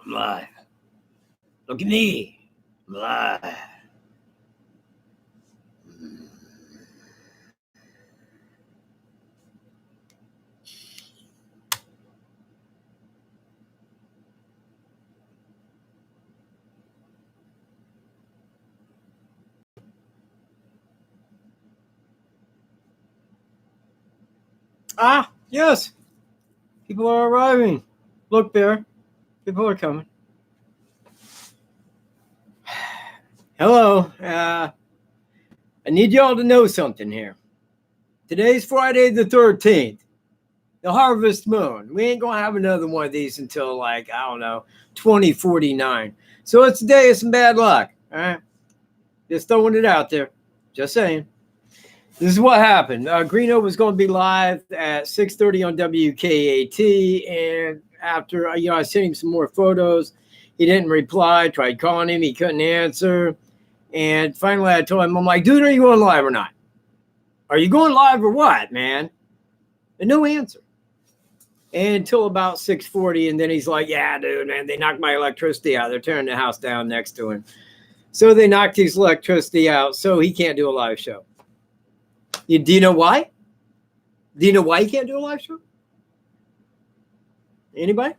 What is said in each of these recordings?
I'm live. Look at me. I'm live. Ah, yes. People are arriving. Look there. People are coming. Hello. I need y'all to know something here. Today's Friday the 13th. The harvest moon. We ain't going to have another one of these until, like, I don't know, 2049. So it's a day of some bad luck. All right. Just throwing it out there. Just saying. This is what happened. Greeno was going to be live at 6:30 on WKAT, and after I sent him some more photos, he didn't reply. Tried calling him, he couldn't answer, and finally I told him, I'm like, dude, are you going live or not? Are you going live or what, man? And no answer. And until about 6:40, and then he's like, yeah, dude, man, they knocked my electricity out. They're tearing the house down next to him, so they knocked his electricity out, so he can't do a live show. Do you know why? Do you know why you can't do a live show? Anybody?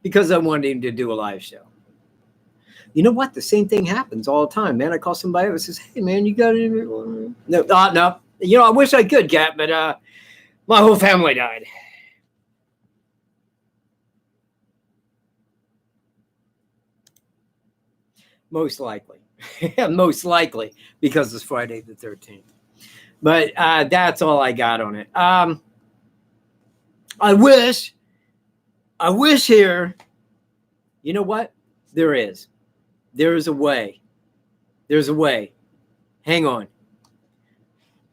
Because I wanted him to do a live show. You know what? The same thing happens all the time, man. I call somebody up and says, hey, man, you got any? No. I wish I could, Cat, but my whole family died. Most likely. Most likely, because it's Friday the 13th. But that's all I got on it. I wish here, you know what? There is a way. There's a way. Hang on.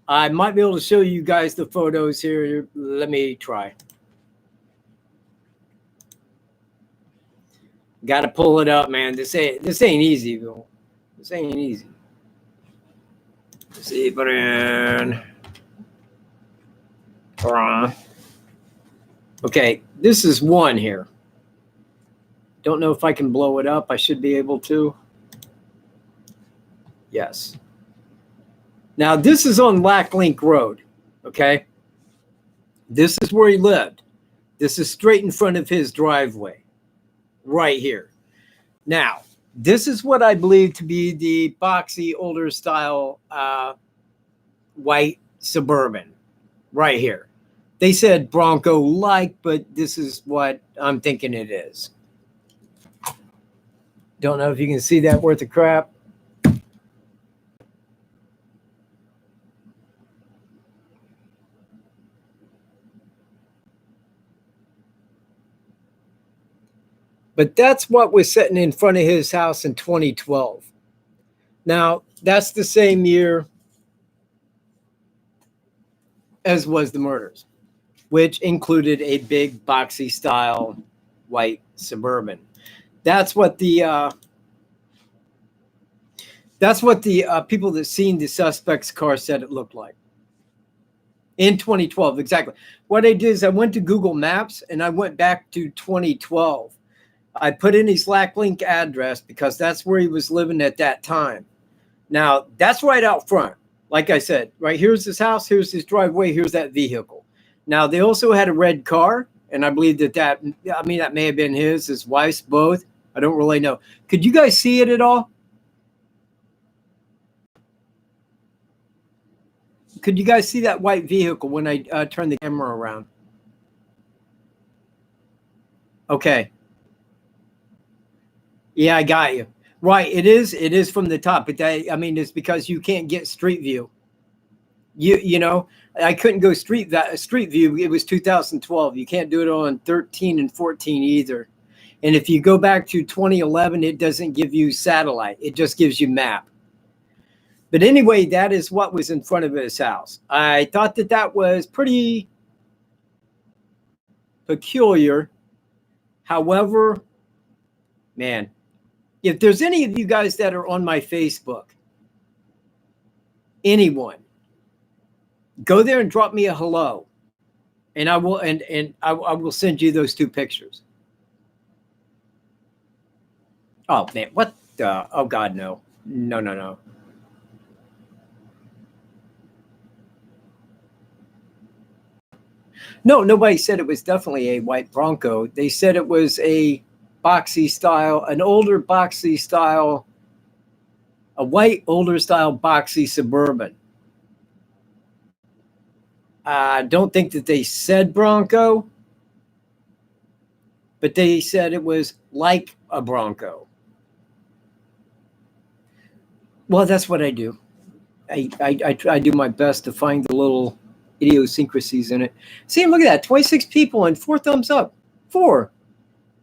I might be able to show you guys the photos here. Let me try. Got to pull it up, man. This ain't easy, Bill. This ain't easy. Let's see, put in. Okay, this is one here. Don't know if I can blow it up. I should be able to. Yes. Now, this is on Lack Link Road, okay? This is where he lived. This is straight in front of his driveway, right here. Now, this is what I believe to be the boxy, older style white Suburban right here. They said Bronco-like, but this is what I'm thinking it is. Don't know if you can see that worth of crap. But that's what was sitting in front of his house in 2012. Now, that's the same year as was the murders, which included a big boxy style white Suburban. That's what the people that seen the suspect's car said it looked like. In 2012, exactly. What I did is I went to Google Maps and I went back to 2012. I put in his Lack Link address because that's where he was living at that time. Now, that's right out front. Like I said, right here's his house, here's his driveway, here's that vehicle. Now, they also had a red car, and I believe that may have been his wife's, both. I don't really know. Could you guys see it at all? Could you guys see that white vehicle when I turn the camera around? Okay. Yeah, I got you. Right, it is from the top, but it's because you can't get street view. You know, I couldn't go street view. It was 2012. You can't do it on 13 and 14 either. And if you go back to 2011, it doesn't give you satellite. It just gives you map. But anyway, that is what was in front of his house. I thought that was pretty peculiar. However, man, if there's any of you guys that are on my Facebook, anyone, go there and drop me a hello, and I will I will send you those two pictures. Oh man, what the? Oh God, no, no, no, no. No, nobody said it was definitely a white Bronco. They said it was a boxy style, an older boxy style, a white older style boxy Suburban. I don't think that they said Bronco, but they said it was like a Bronco. Well, that's what I do. I do my best to find the little idiosyncrasies in it. See, look at that, 26 people and 4 thumbs up. 4.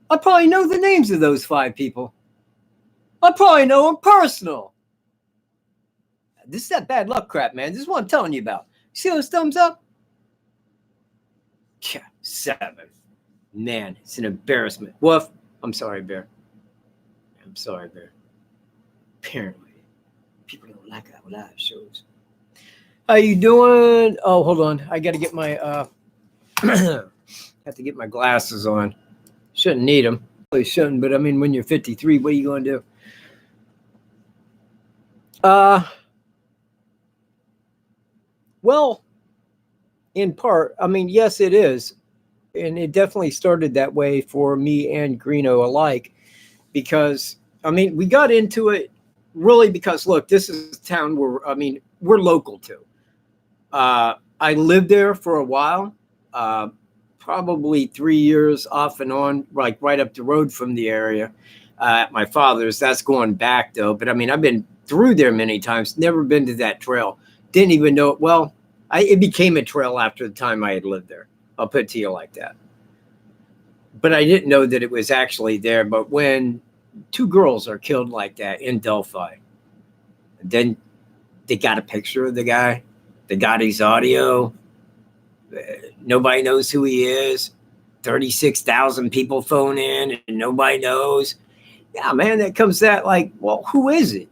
I probably know the names of those 5 people. I probably know them personal. This is that bad luck crap, man. This is what I'm telling you about. See those thumbs up? Yeah, 7. Man, it's an embarrassment. Woof. I'm sorry, Bear. I'm sorry, Bear. Apparently, people don't like our live shows. How you doing? Oh, hold on. I got to get my have to get my glasses on. Shouldn't need them. Really shouldn't, but I mean, when you're 53, what are you going to do? Well, in part, I mean, yes, it is. And it definitely started that way for me and Greeno alike, because, I mean, we got into it really because, look, this is a town where, I mean, we're local to. I lived there for a while, probably 3 years off and on, like right up the road from the area at my father's. That's going back, though. But, I mean, I've been through there many times, never been to that trail. Didn't even know it. Well, it became a trail after the time I had lived there. I'll put it to you like that. But I didn't know that it was actually there. But when 2 girls are killed like that in Delphi, then they got a picture of the guy. They got his audio. Nobody knows who he is. 36,000 people phone in and nobody knows. Yeah, man, that comes that like, well, who is it?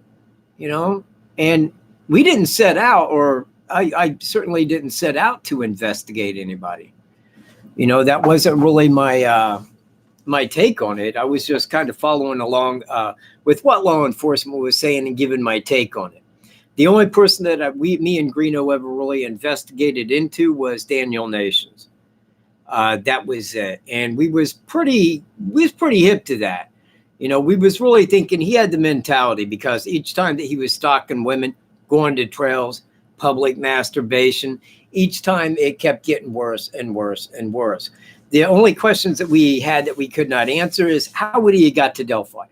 You know? And we didn't set out, or I certainly didn't set out to investigate anybody. You know, that wasn't really my my take on it. I was just kind of following along with what law enforcement was saying and giving my take on it. The only person that me and Greeno ever really investigated into was Daniel Nations. That was it, and we was pretty hip to that. You know, we was really thinking he had the mentality, because each time that he was stalking women, going to trails, public masturbation, each time it kept getting worse and worse and worse. The only questions that we had that we could not answer is, how would he have got to Delphi?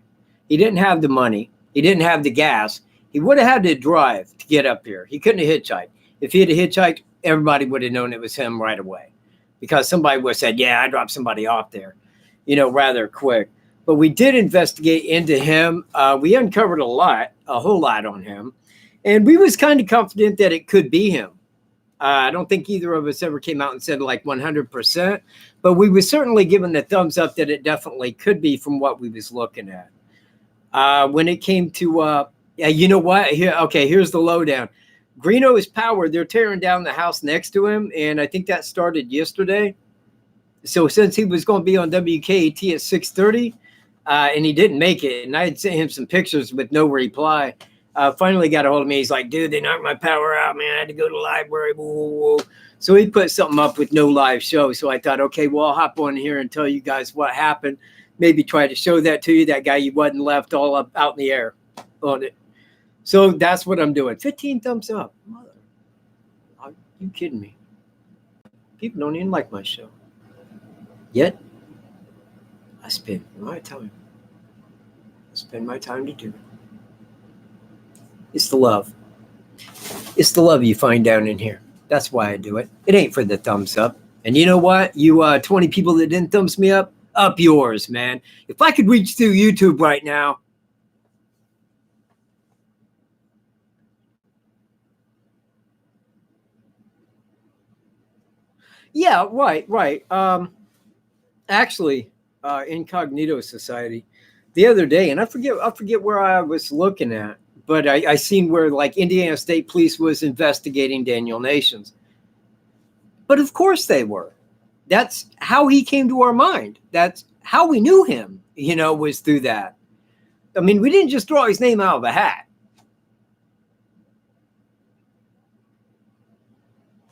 He didn't have the money. He didn't have the gas. He would have had to drive to get up here. He couldn't have hitchhiked. If he had hitchhiked, everybody would have known it was him right away, because somebody would have said, yeah, I dropped somebody off there, you know, rather quick. But we did investigate into him. We uncovered a whole lot on him. And we was kind of confident that it could be him. I don't think either of us ever came out and said like 100%, but we were certainly given the thumbs up that it definitely could be from what we was looking at. When it came to, you know what? Here's the lowdown. Greeno's Power, they're tearing down the house next to him, and I think that started yesterday. So since he was going to be on WKAT at 6:30, and he didn't make it, and I had sent him some pictures with no reply, finally got a hold of me. He's like, dude, they knocked my power out, man. I had to go to the library. Whoa, whoa, whoa. So he put something up with no live show. So I thought, okay, well, I'll hop on here and tell you guys what happened. Maybe try to show that to you, that guy you wasn't left all up out in the air on it. So that's what I'm doing. 15 thumbs up. Mother, are you kidding me? People don't even like my show. Yet, I spend my time. I spend my time to do it. It's the love. It's the love you find down in here. That's why I do it. It ain't for the thumbs up. And you know what? You 20 people that didn't thumbs me up yours, man. If I could reach through YouTube right now. Yeah, right. Actually, Incognito Society, the other day, and I forget where I was looking at, but I seen where like Indiana State Police was investigating Daniel Nations. But of course they were. That's how he came to our mind. That's how we knew him, you know, was through that. I mean, we didn't just throw his name out of a hat.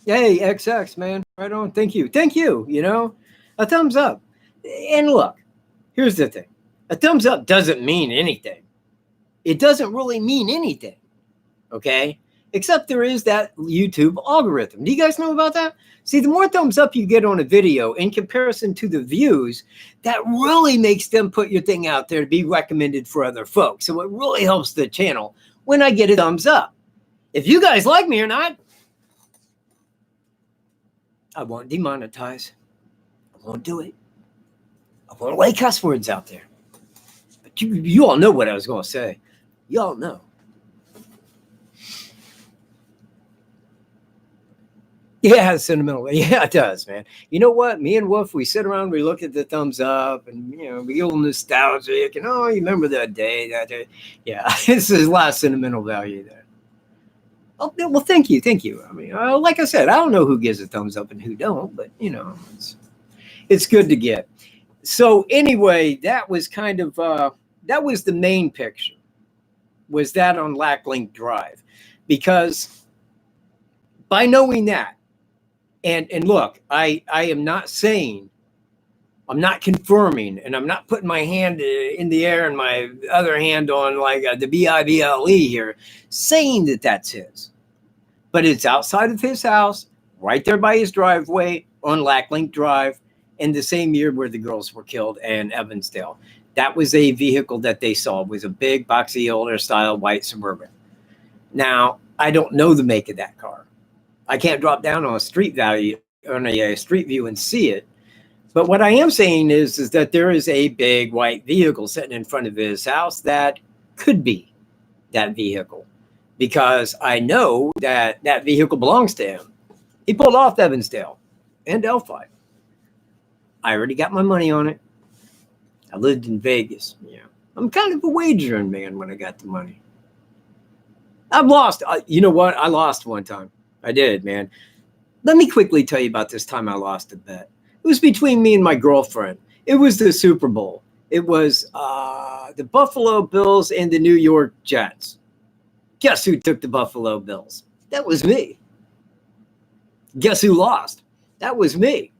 Hey, XX, man. Right on. Thank you. Thank you. You know, a thumbs up. And look, here's the thing. A thumbs up doesn't mean anything. It doesn't really mean anything. Okay? Except there is that YouTube algorithm. Do you guys know about that? See, the more thumbs up you get on a video in comparison to the views, that really makes them put your thing out there to be recommended for other folks. So it really helps the channel when I get a thumbs up. If you guys like me or not, I won't demonetize. I won't do it. I won't lay cuss words out there. But you all know what I was going to say. You all know. Yeah, it's sentimental. Yeah, it does, man. You know what? Me and Wolf, we sit around, we look at the thumbs up, and we get a little nostalgic. And you remember that day? Yeah, this is a lot of sentimental value there. Oh, well, thank you. I mean, like I said, I don't know who gives a thumbs up and who don't, but it's good to get. So anyway, that was kind of that was the main picture. Was that on Lacklink Drive? Because by knowing that, and look, I am not saying, I'm not confirming, and I'm not putting my hand in the air and my other hand on like the BIBLE here, saying that that's his. But it's outside of his house, right there by his driveway on Lacklink Drive, in the same year where the girls were killed in Evansdale. That was a vehicle that they saw. It was a big, boxy, older style white Suburban. Now, I don't know the make of that car. I can't drop down on a street view and see it. But what I am saying is that there is a big white vehicle sitting in front of his house that could be that vehicle, because I know that that vehicle belongs to him. He pulled off Evansdale and Delphi. I already got my money on it. I lived in Vegas. Yeah, I'm kind of a wagering man when I got the money. I've lost. You know what? I lost one time. I did, man. Let me quickly tell you about this time I lost a bet. It was between me and my girlfriend. It was the Super Bowl. It was the Buffalo Bills and the New York Jets. Guess who took the Buffalo Bills? That was me. Guess who lost? That was me.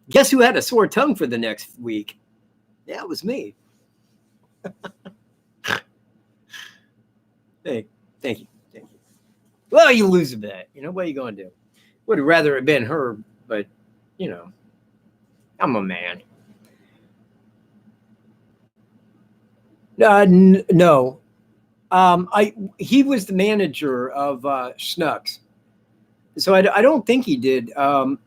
Guess who had a sore tongue for the next week? Yeah, it was me. Hey, thank you. Well, you lose a bet. What are you going to do? Would have rather have been her, but, I'm a man. No. He was the manager of Schnucks. So I don't think he did. But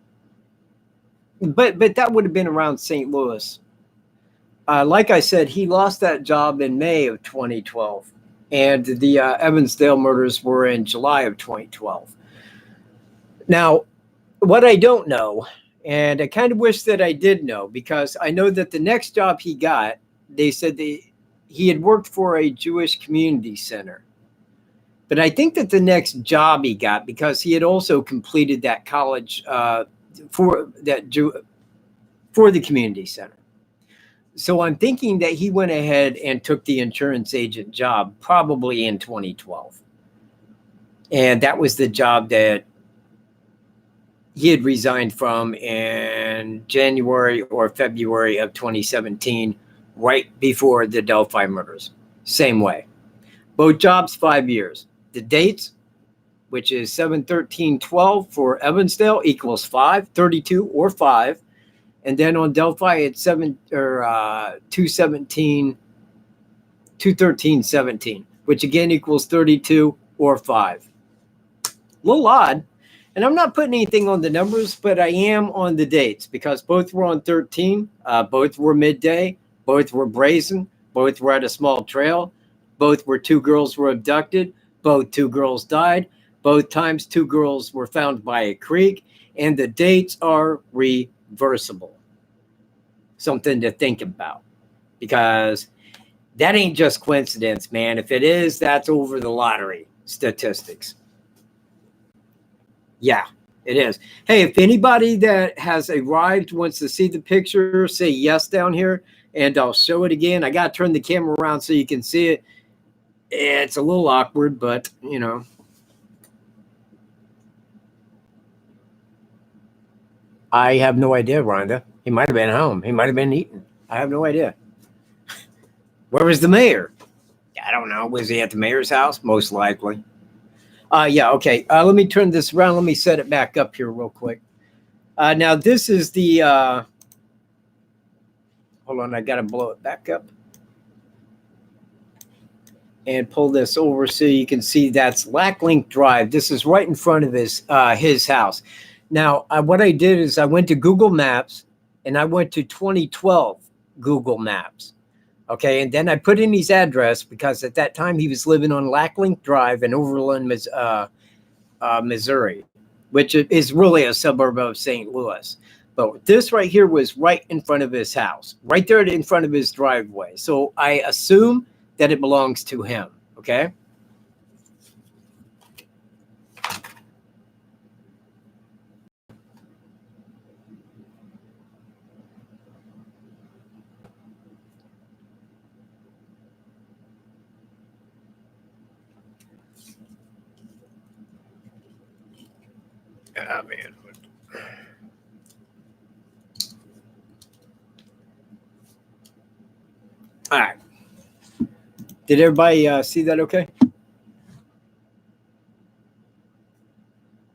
that would have been around St. Louis. Like I said, he lost that job in May of 2012. And the Evansdale murders were in July of 2012. Now, what I don't know, and I kind of wish that I did know, because I know that the next job he got, they said he had worked for a Jewish community center. But I think that the next job he got, because he had also completed that college for the community center. So I'm thinking that he went ahead and took the insurance agent job probably in 2012. And that was the job that he had resigned from in January or February of 2017, right before the Delphi murders. Same way. Both jobs, 5 years. The dates, which is 7/13/12 for Evansdale, equals 5/32 or 5. And then on Delphi, it's 2/13/17, which again equals 32 or 5. A little odd. And I'm not putting anything on the numbers, but I am on the dates, because both were on 13. Both were midday. Both were brazen. Both were at a small trail. Both were 2 girls were abducted. Both 2 girls died. Both times 2 girls were found by a creek. And the dates are reversible. Something to think about, because that ain't just coincidence, man. If it is, that's over the lottery statistics. Yeah. It is. Hey, if anybody that has arrived wants to see the picture, say yes down here, and I'll show it again. I got to turn the camera around so you can see it. It's a little awkward, but you know. I have no idea, Rhonda. He might have been home. He might have been eating. I have no idea. Where was the mayor? I don't know. Was he at the mayor's house? Most likely. Yeah, okay. Let me turn this around. Let me set it back up here real quick. Now, this is the. Hold on, I got to blow it back up. And pull this over so you can see that's Lacklink Drive. This is right in front of his house. Now, what I did is I went to Google Maps and I went to 2012 Google Maps. Okay, and then I put in his address because at that time he was living on Lacklink Drive in Overland, Missouri, which is really a suburb of St. Louis. But this right here was right in front of his house, right there in front of his driveway. So I assume that it belongs to him. Okay. Oh, man. All right. Did everybody see that okay?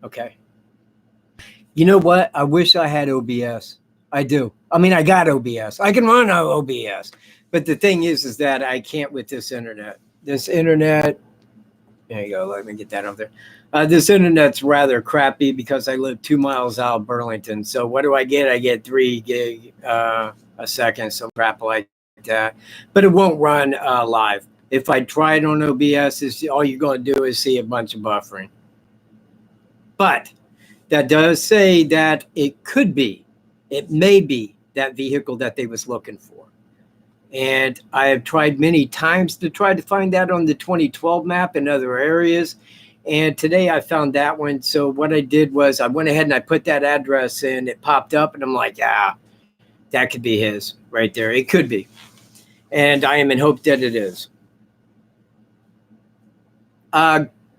Okay. You know what? I wish I had OBS. I do. I mean, I got OBS. I can run on OBS. But the thing is that I can't with this internet. This internet, there you go. Let me get that over there. This internet's rather crappy because I live 2 miles out of Burlington. So what do I get? I get 3 gig a second, some crap like that. But it won't run live. If I try it on OBS, all you're going to do is see a bunch of buffering. But that does say that it could be, it may be that vehicle that they was looking for. And I have tried many times to try to find that on the 2012 map in other areas. And today I found that one. So what I did was I went ahead and I put that address in. It popped up and I'm like, yeah, that could be his right there. It could be. And I am in hope that it is.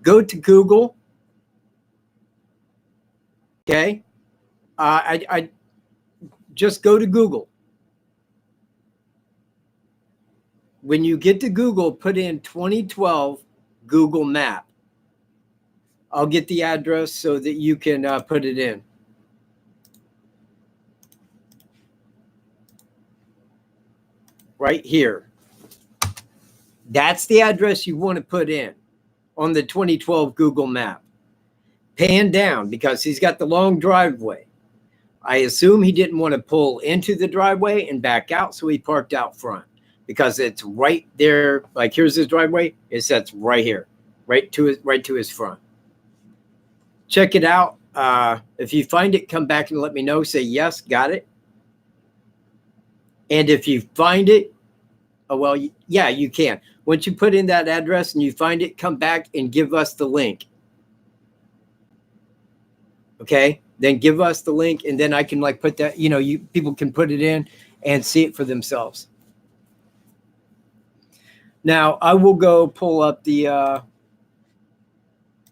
Go to Google. Okay. I just go to Google. When you get to Google, put in 2012 Google Map. I'll get the address so that you can put it in. Right here. That's the address you want to put in on the 2012 Google Map. Pan down because he's got the long driveway. I assume he didn't want to pull into the driveway and back out, so he parked out front because it's right there. Like here's his driveway. It sets right here, right to his front. Check it out. If you find it, come back and let me know. Say yes, got it. And if you find it, oh well, yeah, you can. Once you put in that address and you find it, come back and give us the link. Okay, then give us the link, and then I can like put that. People can put it in and see it for themselves. Now I will go pull up the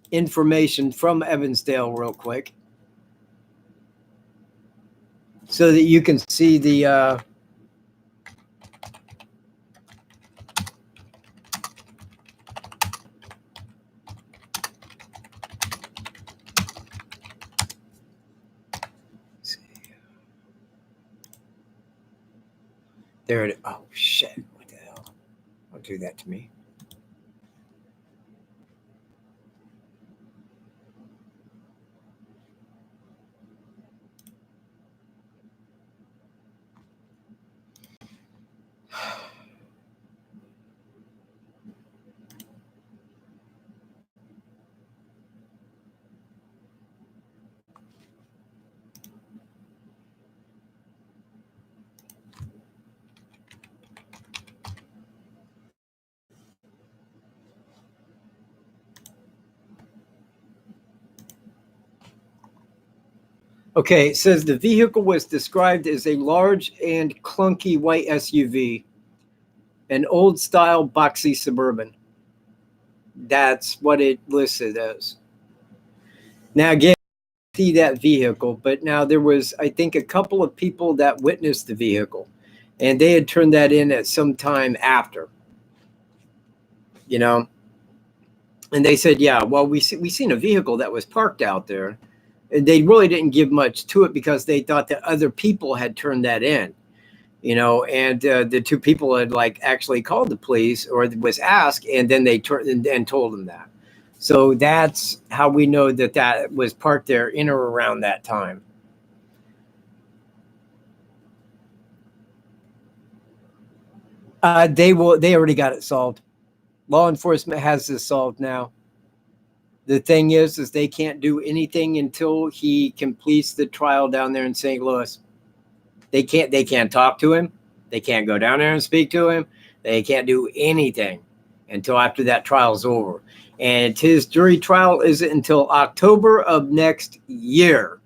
information from Evansdale real quick so that you can see the there it is. Oh shit, what the hell, don't do that to me. Okay, it says the vehicle was described as a large and clunky white SUV, an old-style boxy Suburban. That's what it listed as. Now, again, see that vehicle, but now there was, I think, a couple of people that witnessed the vehicle, and they had turned that in at some time after, you know. And they said, yeah, well, we seen a vehicle that was parked out there. And they really didn't give much to it because they thought that other people had turned that in, you know, and the two people had like actually called the police or was asked, and then they turned and told them that. So that's how we know that that was parked there in or around that time. They already got it solved. Law enforcement has this solved now. The thing is they can't do anything until he completes the trial down there in St. Louis. They can't talk to him. They can't go down there and speak to him. They can't do anything until after that trial's over. And his jury trial isn't until October of next year.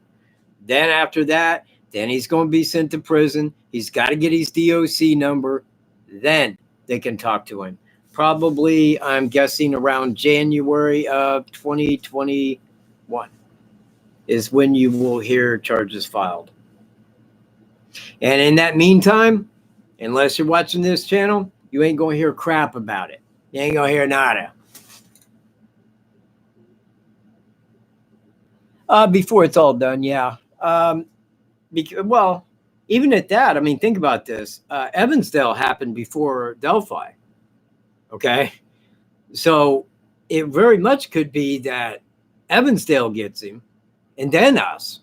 Then after that, then he's going to be sent to prison. He's got to get his DOC number. Then they can talk to him. Probably, I'm guessing around January of 2021 is when you will hear charges filed. And in that meantime, unless you're watching this channel, you ain't going to hear crap about it. You ain't going to hear nada. Before it's all done, yeah. Well, even at that, I mean, think about this. Evansdale happened before Delphi. Okay, so it very much could be that Evansdale gets him and then us,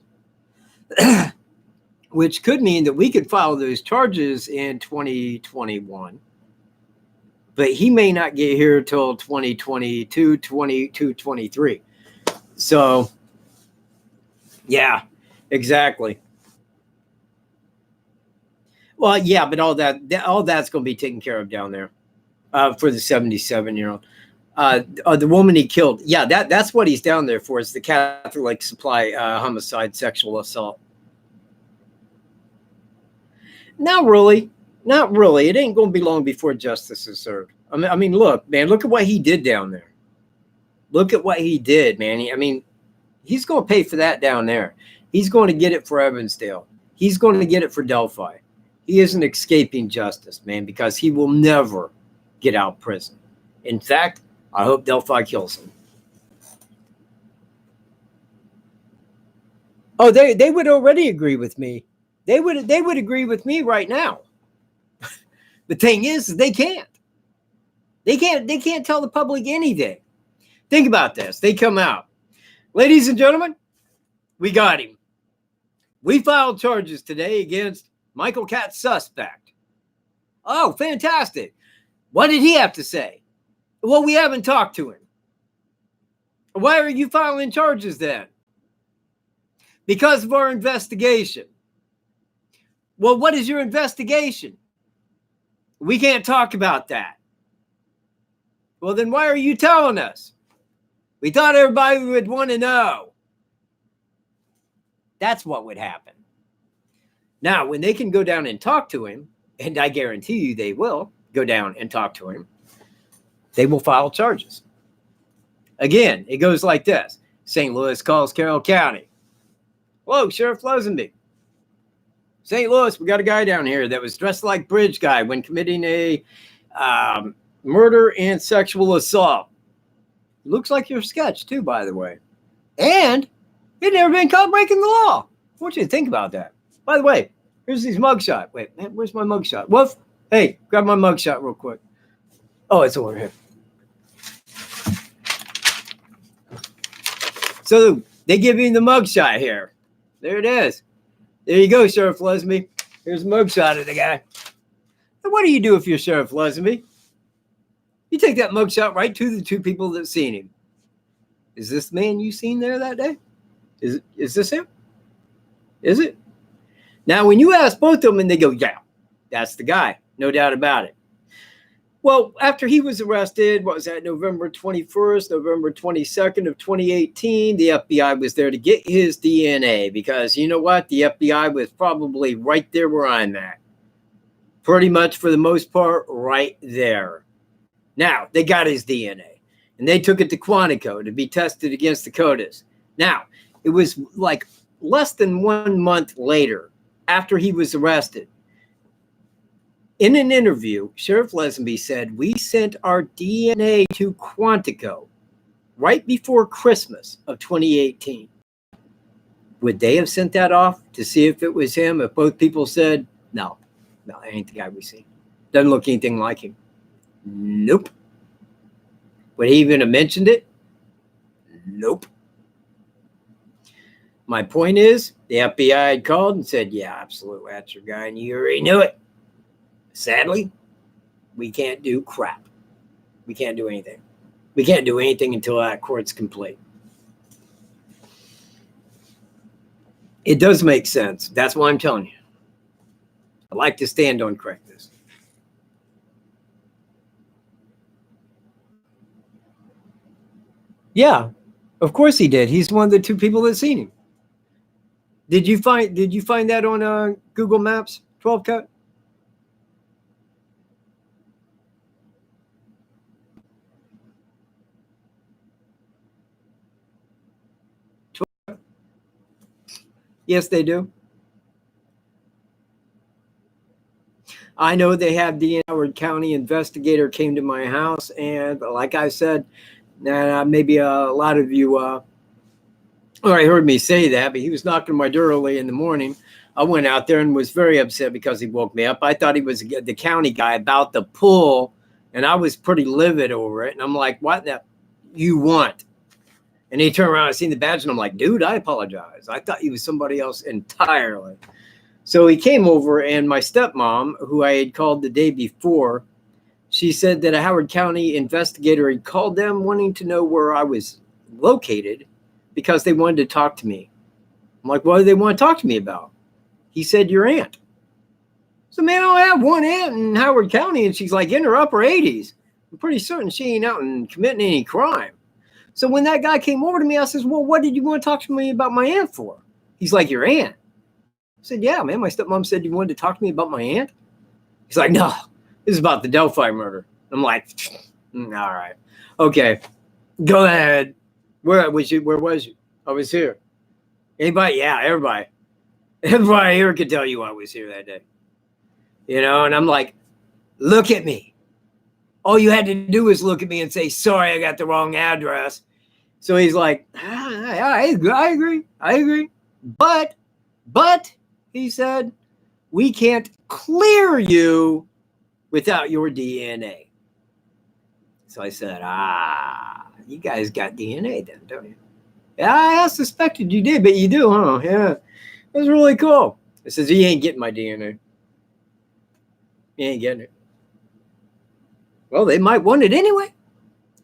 which could mean that we could file those charges in 2021, but he may not get here till 2022, 22, 23. So, yeah, exactly. Well, yeah, but all that's going to be taken care of down there. For the 77-year-old, the woman he killed. Yeah, that's what he's down there for. Is the Catholic Supply homicide, sexual assault. Not really. It ain't going to be long before justice is served. I mean, look, man, look at what he did down there. Look at what he did, man. He's going to pay for that down there. He's going to get it for Evansdale. He's going to get it for Delphi. He isn't escaping justice, man, because he will never get out of prison. In fact, I hope Delphi kills him. Oh, they would already agree with me. They would agree with me right now. The thing is they can't. They can't tell the public anything. Think about this. They come out. Ladies and gentlemen, we got him. We filed charges today against Michael Catt's suspect. Oh, fantastic. What did he have to say? Well, we haven't talked to him. Why are you filing charges then? Because of our investigation. Well, what is your investigation? We can't talk about that. Well, then why are you telling us? We thought everybody would want to know. That's what would happen. Now, when they can go down and talk to him, and I guarantee you they will go down and talk to him, they will file charges. Again, it goes like this. St. Louis calls Carroll County. Whoa, Sheriff Lazenby. St. Louis, we got a guy down here that was dressed like Bridge Guy when committing a murder and sexual assault. Looks like your sketch, too, by the way. And he'd never been caught breaking the law. I want you to think about that. By the way, here's his mugshot. Wait, man, where's my mugshot? Wolf, hey, grab my mugshot real quick. Oh, it's over here. So they give me the mugshot here. There it is. There you go, Sheriff Lazenby. Here's a mugshot of the guy. And what do you do if you're Sheriff Lazenby? You take that mugshot right to the two people that seen him. Is this the man you seen there that day? Is this him? Is it? Now, when you ask both of them and they go, yeah, that's the guy. No doubt about it. Well, after he was arrested, what was that, November 21st, November 22nd of 2018, the FBI was there to get his DNA because you know what? The FBI was probably right there where I'm at. Pretty much for the most part, right there. Now, they got his DNA and they took it to Quantico to be tested against the CODIS. Now, it was like less than 1 month later after he was arrested. In an interview, Sheriff Lesenby said, we sent our DNA to Quantico right before Christmas of 2018. Would they have sent that off to see if it was him? If both people said, no, that ain't the guy we see. Doesn't look anything like him. Nope. Would he even have mentioned it? Nope. My point is, the FBI had called and said, yeah, absolutely, that's your guy, and you already knew it. Sadly, we can't do crap. We can't do anything. We can't do anything until that court's complete. It does make sense. That's why I'm telling you. I like to stand on correctness. Yeah, of course he did. He's one of the two people that seen him. Did you find that on Google Maps, 12 cut? Yes, they do. I know they have the Howard County investigator came to my house, and like I said, maybe a lot of you already heard me say that, but he was knocking on my door early in the morning. I went out there and was very upset because he woke me up. I thought he was the county guy about the pool, and I was pretty livid over it. And I'm like, what the you want? And he turned around and seen the badge, and I'm like, dude, I apologize. I thought he was somebody else entirely. So he came over, and my stepmom, who I had called the day before, she said that a Howard County investigator had called them wanting to know where I was located because they wanted to talk to me. I'm like, what do they want to talk to me about? He said, your aunt. So, man, I only have one aunt in Howard County, and she's like in her upper 80s. I'm pretty certain she ain't out and committing any crime. So when that guy came over to me, I says, well, what did you want to talk to me about my aunt for? He's like, your aunt. I said, yeah, man, my stepmom said you wanted to talk to me about my aunt. He's like, no, this is about the Delphi murder. I'm like, all right, okay, go ahead. Where was you? Where was you? I was here. Anybody? Yeah, everybody. Everybody here could tell you I was here that day. You know, and I'm like, look at me. All you had to do was look at me and say, sorry, I got the wrong address. So he's like, I agree. But, he said, we can't clear you without your DNA. So I said, you guys got DNA then, don't you? Yeah, I suspected you did, but you do, huh? Yeah, it was really cool. I says, he ain't getting my DNA. He ain't getting it. Well, they might want it anyway.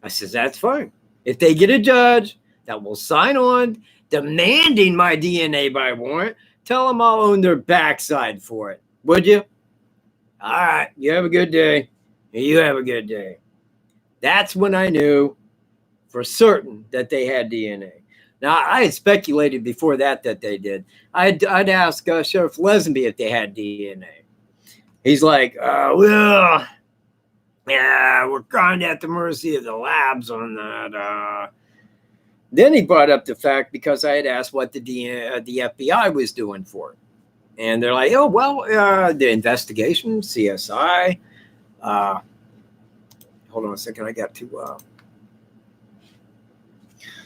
I says, that's fine. If they get a judge that will sign on demanding my DNA by warrant, tell them I'll own their backside for it. Would you? All right. You have a good day. You have a good day. That's when I knew for certain that they had DNA. Now, I had speculated before that they did. I'd ask Sheriff Lesenby if they had DNA. He's like, well, yeah, we're kind of at the mercy of the labs on that. Then he brought up the fact because I had asked what the FBI was doing for it. And they're like, oh, well, the investigation, CSI. Hold on a second. I got to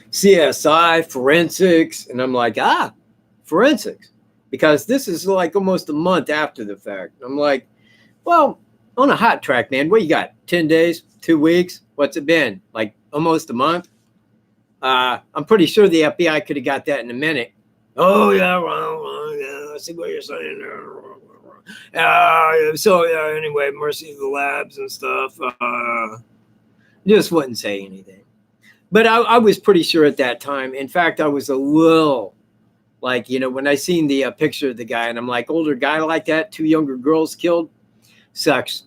CSI, forensics. And I'm like, forensics. Because this is like almost a month after the fact. I'm like, well, on a hot track, man, what you got? 10 days, 2 weeks? What's it been? Like almost a month? I'm pretty sure the FBI could have got that in a minute. Oh, yeah, well, yeah, I see what you're saying. Anyway, mercy of the labs and stuff. Just wouldn't say anything. But I was pretty sure at that time. In fact, I was a little like, you know, when I seen the picture of the guy and I'm like, older guy like that, 2 younger girls killed, sucks.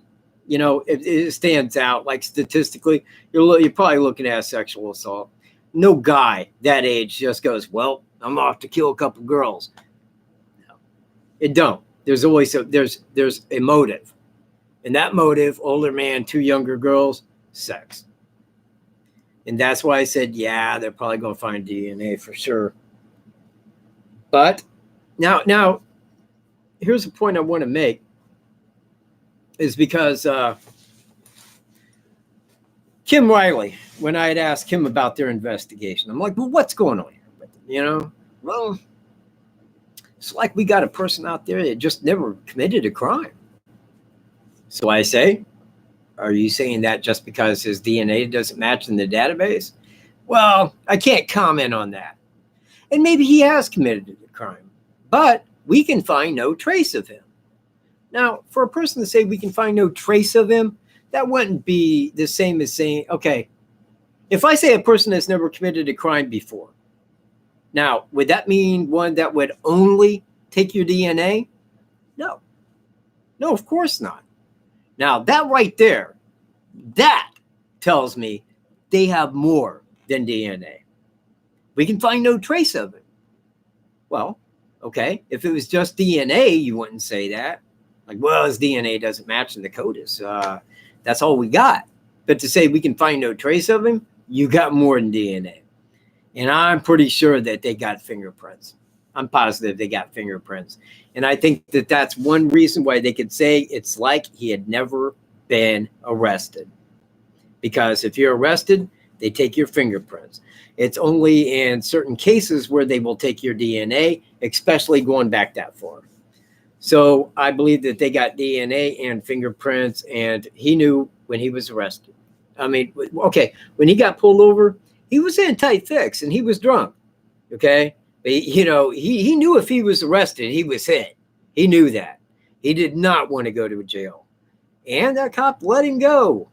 it stands out. Like statistically, you're probably looking at a sexual assault. No guy that age just goes, well, I'm off to kill a couple girls. No, it don't. There's always there's a motive. And that motive, older man, two younger girls, sex. And that's why I said, yeah, they're probably going to find DNA for sure. But now, here's a point I want to make, is because Kim Riley, when I had asked him about their investigation, I'm like, well, what's going on here? Well, it's like we got a person out there that just never committed a crime. So I say, are you saying that just because his DNA doesn't match in the database? Well, I can't comment on that. And maybe he has committed a crime, but we can find no trace of him. Now, for a person to say we can find no trace of him, that wouldn't be the same as saying, okay, if I say a person has never committed a crime before, now, would that mean one that would only take your DNA? No. No, of course not. Now, that right there, that tells me they have more than DNA. We can find no trace of it. Well, okay, if it was just DNA, you wouldn't say that. Like, well, his DNA doesn't match in the CODIS. That's all we got. But to say we can find no trace of him, you got more than DNA. And I'm pretty sure that they got fingerprints. I'm positive they got fingerprints. And I think that that's one reason why they could say it's like he had never been arrested. Because if you're arrested, they take your fingerprints. It's only in certain cases where they will take your DNA, especially going back that far. So I believe that they got DNA and fingerprints, and he knew when he was arrested. I mean, okay, when he got pulled over, he was in a tight fix and he was drunk. Okay. He knew if he was arrested, he was hit. He knew that. He did not want to go to jail. And that cop let him go.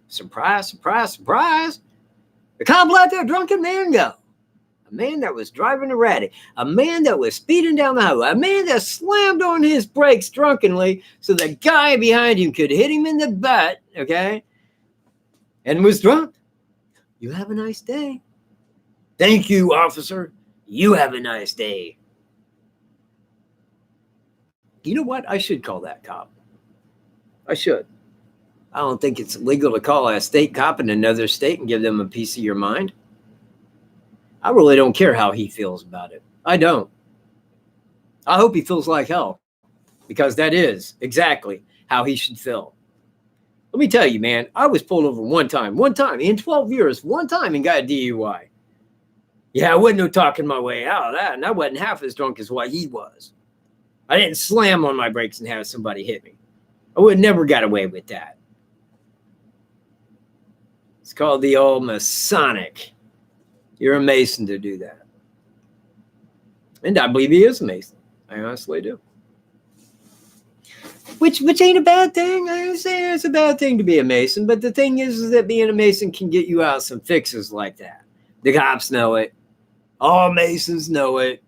Surprise, surprise, surprise. The cop let that drunken man go. A man that was driving erratic. A man that was speeding down the highway. A man that slammed on his brakes drunkenly so the guy behind him could hit him in the butt, okay? And was drunk. You have a nice day. Thank you, officer. You have a nice day. You know what? I should call that cop. I should. I don't think it's illegal to call a state cop in another state and give them a piece of your mind. I really don't care how he feels about it. I don't. I hope he feels like hell, because that is exactly how he should feel. Let me tell you, man, I was pulled over one time in 12 years, one time, and got a DUI. Yeah, I wasn't no talking my way out of that, and I wasn't half as drunk as what he was. I didn't slam on my brakes and have somebody hit me. I would never got away with that. It's called the old Masonic. You're a Mason to do that. And I believe he is a Mason. I honestly do. Which ain't a bad thing. I don't say it's a bad thing to be a Mason, but the thing is that being a Mason can get you out some fixes like that. The cops know it. All Masons know it.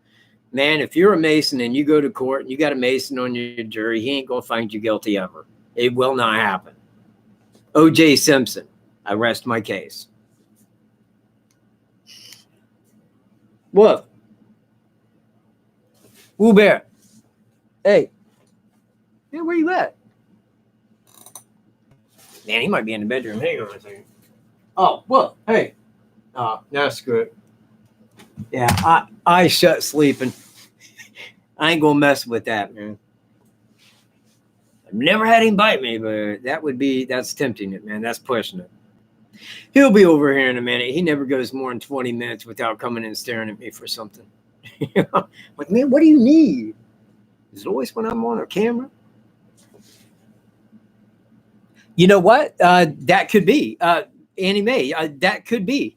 Man, if you're a Mason and you go to court and you got a Mason on your jury, he ain't going to find you guilty ever. It will not happen. O.J. Simpson, I rest my case. What? Woo Bear. Hey. Man, where you at? Man, he might be in the bedroom. Hang on a second. Oh, what? Hey. No, screw it. Yeah, I shut sleeping. I ain't gonna mess with that, man. I've never had him bite me, but that's tempting it, man. That's pushing it. He'll be over here in a minute. He never goes more than 20 minutes without coming and staring at me for something. Like, man, what do you need? Is it always when I'm on a camera? You know what? That could be. Annie Mae, that could be.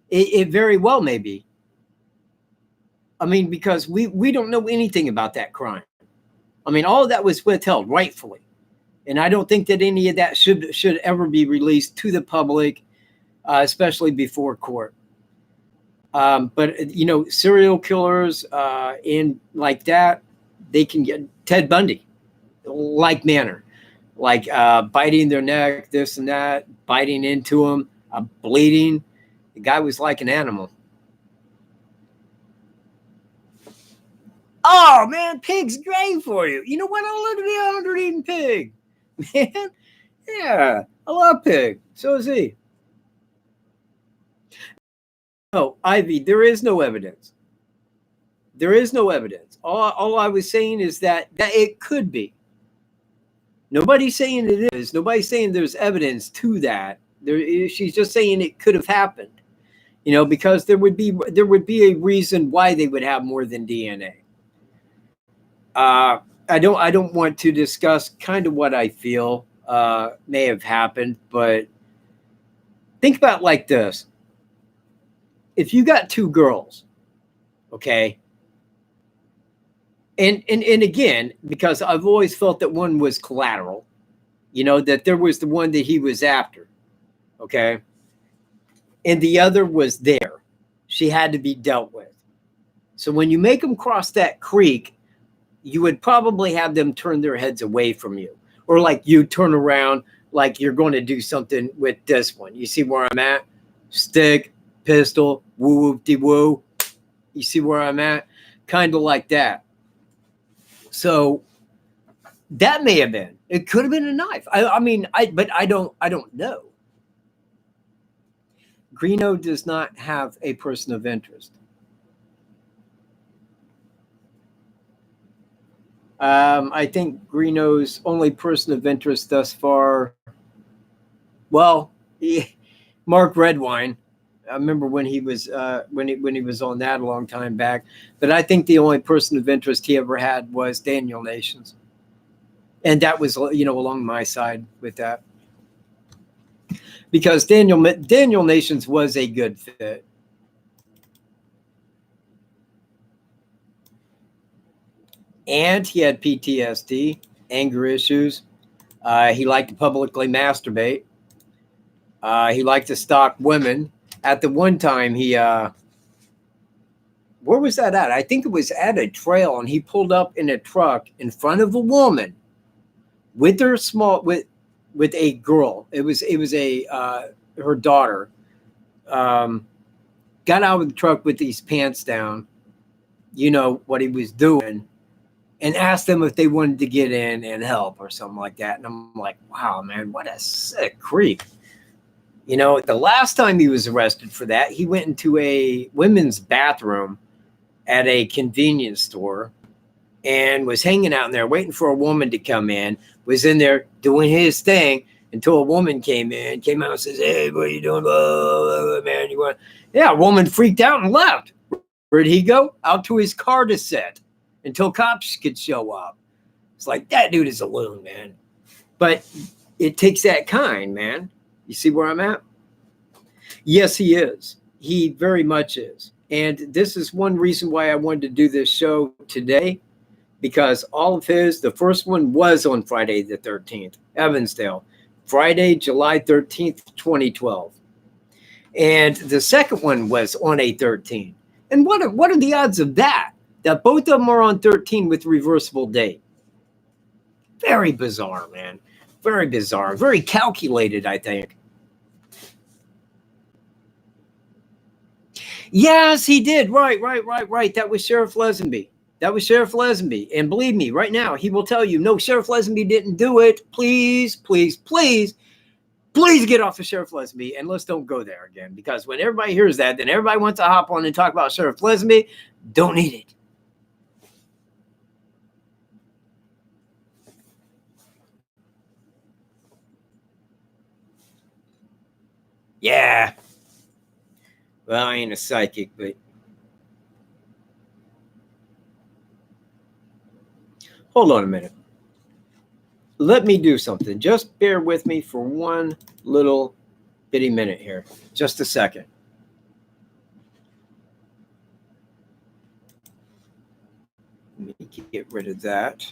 It very well may be. I mean, because we don't know anything about that crime. I mean, all of that was withheld rightfully. And I don't think that any of that should ever be released to the public, especially before court. But, serial killers in like that, they can get Ted Bundy, like manner. like biting their neck, this and that, biting into them, bleeding. The guy was like an animal. Oh man, pig's great for you. You know what? I'll let it be a 100 eating pig, man. Yeah, I love pig. So is he. No, Ivy, there is no evidence. There is no evidence. All I was saying is that it could be. Nobody's saying it is. Nobody's saying there's evidence to that. She's just saying it could have happened. Because there would be a reason why they would have more than DNA. I don't want to discuss kind of what I feel may have happened, but think about it like this. If you got two girls, okay, and again, because I've always felt that one was collateral, that there was the one that he was after, okay, and the other was there. She had to be dealt with. So when you make them cross that creek, you would probably have them turn their heads away from you, or like you turn around like you're going to do something with this one. You see where I'm at? Stick, pistol, woo-woo-de-woo. You see where I'm at? Kind of like that. So that may have been. It could have been a knife. But I don't know. Greeno does not have a person of interest. I think Greeno's only person of interest thus far, well, Mark Redwine. I remember when he was when he was on that a long time back. But I think the only person of interest he ever had was Daniel Nations, and that was along my side with that, because Daniel Nations was a good fit. And he had PTSD, anger issues. He liked to publicly masturbate. He liked to stalk women. At the one time, he where was that at? I think it was at a trail, and he pulled up in a truck in front of a woman with her with a girl. It was a her daughter. Got out of the truck with these pants down. You know what he was doing. And asked them if they wanted to get in and help or something like that. And I'm like, wow, man, what a sick creep. The last time he was arrested for that, he went into a women's bathroom at a convenience store and was hanging out in there waiting for a woman to come in, was in there doing his thing until a woman came out and says, hey, what are you doing? Oh, man, you want? Yeah, a woman freaked out and left. Where'd he go? Out to his car to sit until cops could show up. It's like, that dude is a loon, man. But it takes that kind, man. You see where I'm at? Yes, he is. He very much is. And this is one reason why I wanted to do this show today, because all of the first one was on Friday the 13th, Evansdale, Friday, July 13th, 2012. And the second one was on a 13. And what are the odds of that both of them are on 13 with reversible date? Very bizarre, man. Very bizarre. Very calculated, I think. Yes, he did. Right. That was Sheriff Lesenby. And believe me, right now, he will tell you, no, Sheriff Lesenby didn't do it. Please get off of Sheriff Lesenby, and let's don't go there again. Because when everybody hears that, then everybody wants to hop on and talk about Sheriff Lesenby. Don't need it. Yeah. Well, I ain't a psychic, but hold on a minute. Let me do something. Just bear with me for one little bitty minute here. Just a second. Let me get rid of that.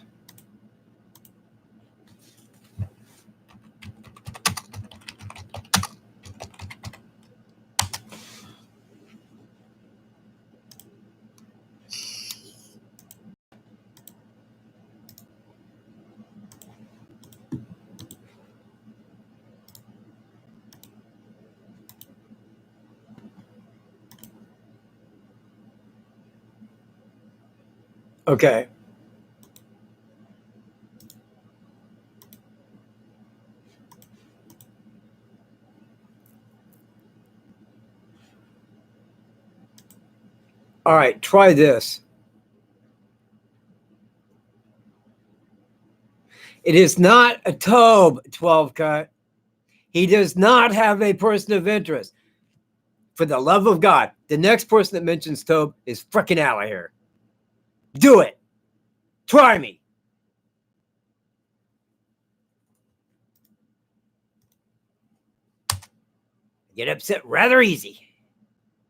Okay. All right, try this. It is not a Tobe 12 cut. He does not have a person of interest. For the love of God, the next person that mentions Tobe is freaking out of here. Do it. Try me. Get upset rather easy.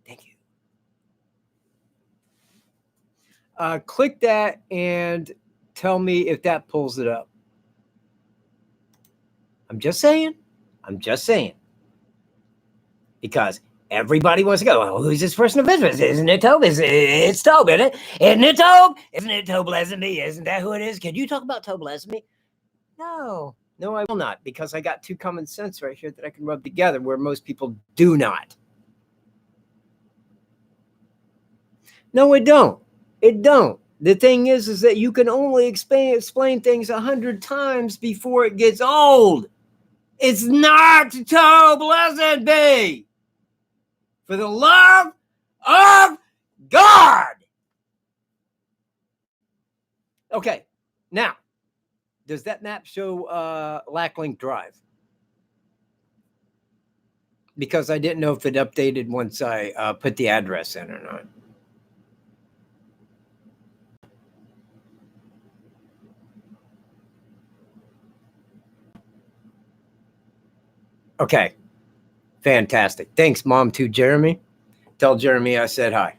Thank you. Click that and tell me if that pulls it up. I'm just saying. I'm just saying. Because everybody wants to go, oh, who's this person of interest? Isn't it Tobe? It's Tobe, isn't it? Isn't it Tobe? Isn't it Tobe Lazenby? Isn't that who it is? Can you talk about Tobe Lazenby? No. No, I will not, because I got two common sense right here that I can rub together where most people do not. No, it don't. It don't. The thing is that you can only explain things 100 times before it gets old. It's not Tobe Lazenby. For the love of God. Okay, now, does that map show Lacklink Drive? Because I didn't know if it updated once I put the address in or not. Okay, fantastic. Thanks, Mom, to Jeremy. Tell Jeremy I said hi.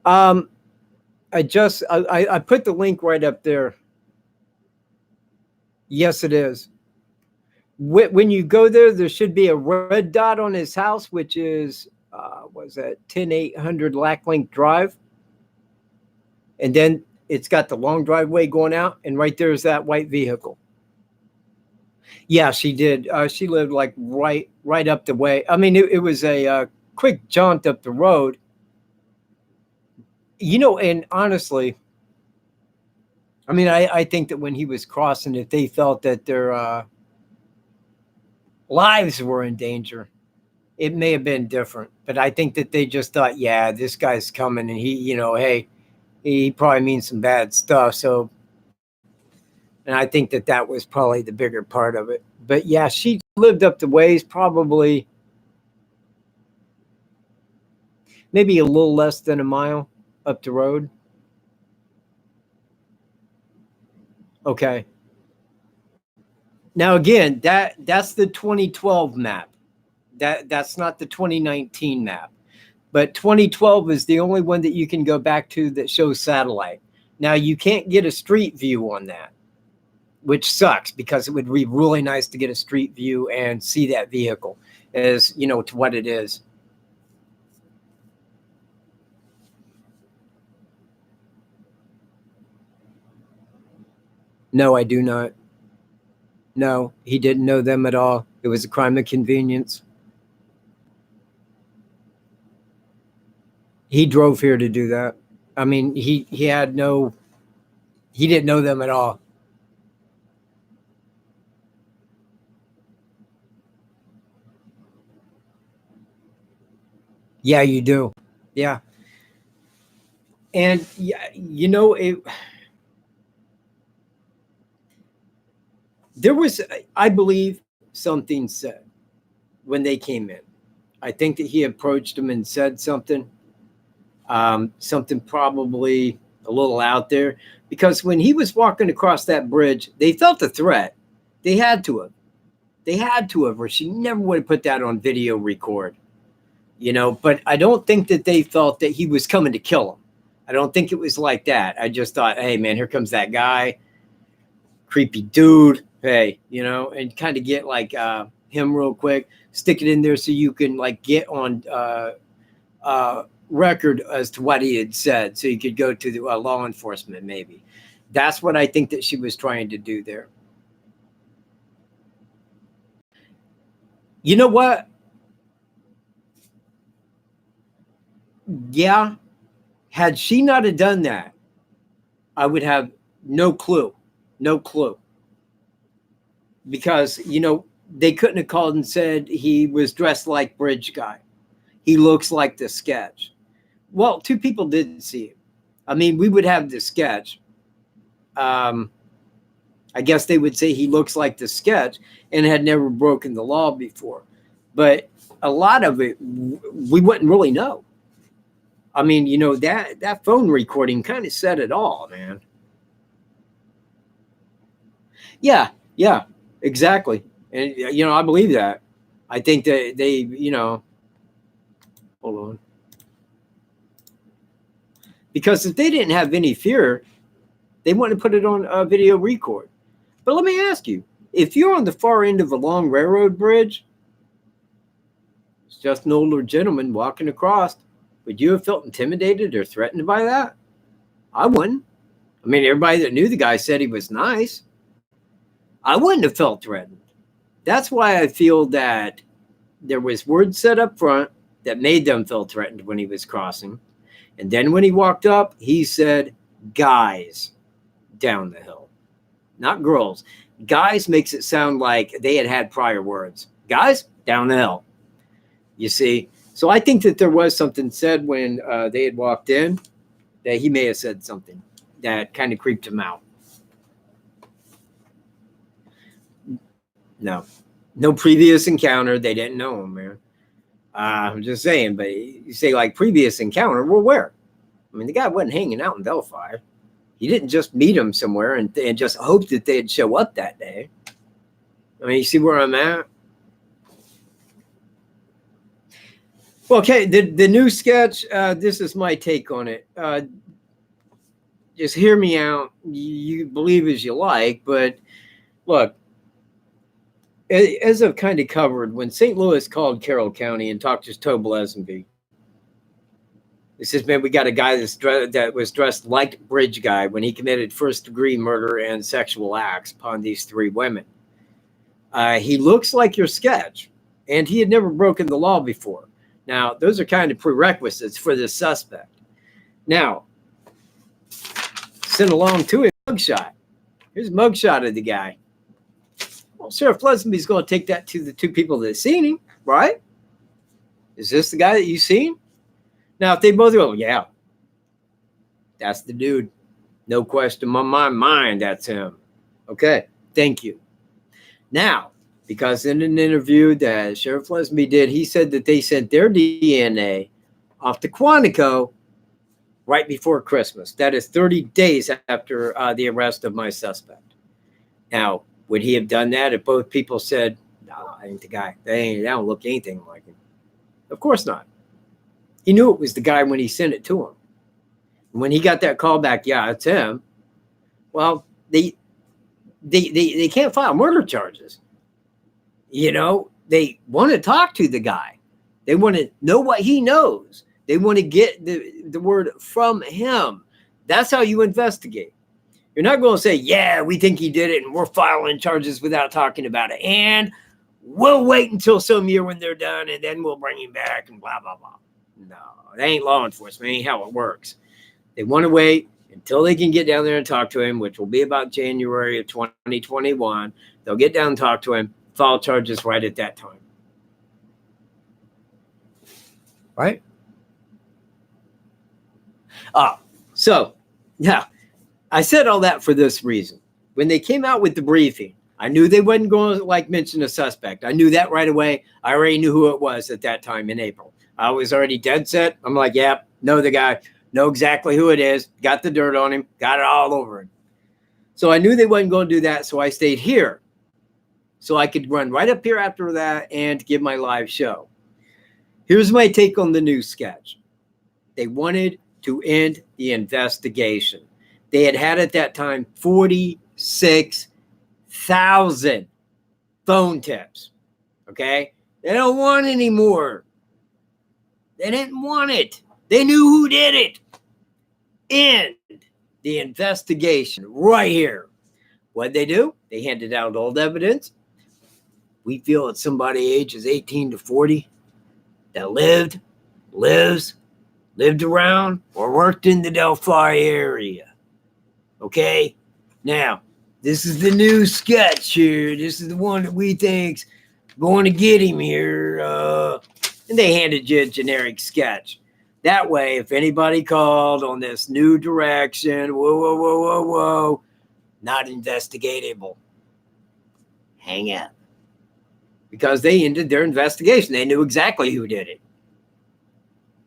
I put the link right up there. Yes, it is. When you go there, there should be a red dot on his house, which is, was that 10800 Lacklink Drive? And then it's got the long driveway going out, and right there is that white vehicle. Yeah, she did. She lived like right up the way. I mean, it was a quick jaunt up the road. You know, and honestly, I mean, I think that when he was crossing, if they felt that their lives were in danger, it may have been different. But I think that they just thought, yeah, this guy's coming, and he, you know, hey, he probably means some bad stuff. So, and I think that that was probably the bigger part of it. But yeah, she lived up the ways, probably maybe a little less than a mile up the road. Okay. Now again, that's the 2012 map. That's not the 2019 map. But 2012 is the only one that you can go back to that shows satellite. Now you can't get a street view on that, which sucks because it would be really nice to get a street view and see that vehicle as, you know, to what it is. No, I do not. No, he didn't know them at all. It was a crime of convenience. He drove here to do that. I mean, he didn't know them at all. Yeah, you do. Yeah. And yeah, you know, there was, I believe, something said when they came in. I think that he approached them and said something, something probably a little out there, because when he was walking across that bridge, they felt a threat. They had to have. They had to have, or she never would have put that on video record, you know. But I don't think that they felt that he was coming to kill them. I don't think it was like that. I just thought, hey, man, here comes that guy, creepy dude. Hey, you know, and kind of get like him real quick, stick it in there so you can like get on record as to what he had said, so you could go to the law enforcement maybe. That's what I think that she was trying to do there. You know what? Yeah, had she not have done that, I would have no clue. No clue. Because, they couldn't have called and said he was dressed like Bridge Guy. He looks like the sketch. Well, two people didn't see him. I mean, we would have the sketch. I guess they would say he looks like the sketch and had never broken the law before. But a lot of it, we wouldn't really know. I mean, that phone recording kind of said it all, man. Yeah, exactly. And, I believe that. I think that they, hold on. Because if they didn't have any fear, they wouldn't put it on a video record. But let me ask you, if you're on the far end of a long railroad bridge, it's just an older gentleman walking across, would you have felt intimidated or threatened by that? I wouldn't. I mean, everybody that knew the guy said he was nice. I wouldn't have felt threatened. That's why I feel that there was words said up front that made them feel threatened when he was crossing. And then when he walked up, he said, guys, down the hill. Not girls. Guys makes it sound like they had prior words. Guys, down the hill. You see? So I think that there was something said when they had walked in that he may have said something that kind of creeped him out. No previous encounter. They didn't know him, man. I'm just saying, but you say like previous encounter, well, where? I mean, the guy wasn't hanging out in Delphi. He didn't just meet him somewhere and just hope that they'd show up that day. I mean, you see where I'm at? Okay, the new sketch, this is my take on it. Just hear me out. You believe as you like, but look, as I've kind of covered, when St. Louis called Carroll County and talked to Tobe Lesenby, it says, man, we got a guy that was dressed like Bridge Guy when he committed first-degree murder and sexual acts upon these three women. He looks like your sketch, and he had never broken the law before. Now, those are kind of prerequisites for this suspect. Now, sent along to a mugshot. Here's a mugshot of the guy. Well, Sheriff Lesenby's going to take that to the two people that seen him, right? Is this the guy that you seen? Now, if they both go, yeah, that's the dude. No question in my mind, that's him. Okay, thank you. Now, because in an interview that Sheriff Lesenby did, he said that they sent their DNA off to Quantico right before Christmas. That is 30 days after the arrest of my suspect. Now, would he have done that if both people said, no, I ain't the guy. They don't look anything like him? Of course not. He knew it was the guy when he sent it to him. When he got that call back, yeah, it's him. Well, they can't file murder charges. They want to talk to the guy. They want to know what he knows. They want to get the word from him. That's how you investigate. You're not going to say, yeah, we think he did it and we're filing charges without talking about it. And we'll wait until some year when they're done and then we'll bring him back and blah, blah, blah. No, that ain't law enforcement. It ain't how it works. They want to wait until they can get down there and talk to him, which will be about January of 2021. They'll get down and talk to him, file charges right at that time. Right? So, yeah, I said all that for this reason. When they came out with the briefing, I knew they wasn't going to mention a suspect. I knew that right away. I already knew who it was at that time in April. I was already dead set. I'm like, yeah, know the guy, know exactly who it is, got the dirt on him, got it all over him. So I knew they wasn't going to do that, so I stayed here. So I could run right up here after that and give my live show. Here's my take on the new sketch. They wanted to end the investigation. They had at that time 46,000 phone tips. Okay? They don't want any more. They didn't want it. They knew who did it. End. The investigation right here. What'd they do? They handed out old evidence. We feel it's somebody ages 18 to 40 that lives, lived around, or worked in the Delphi area. Okay? Now, this is the new sketch here. This is the one that we think's going to get him here. And they handed you a generic sketch. That way, if anybody called on this new direction, whoa, not investigatable. Hang up. Because they ended their investigation. They knew exactly who did it.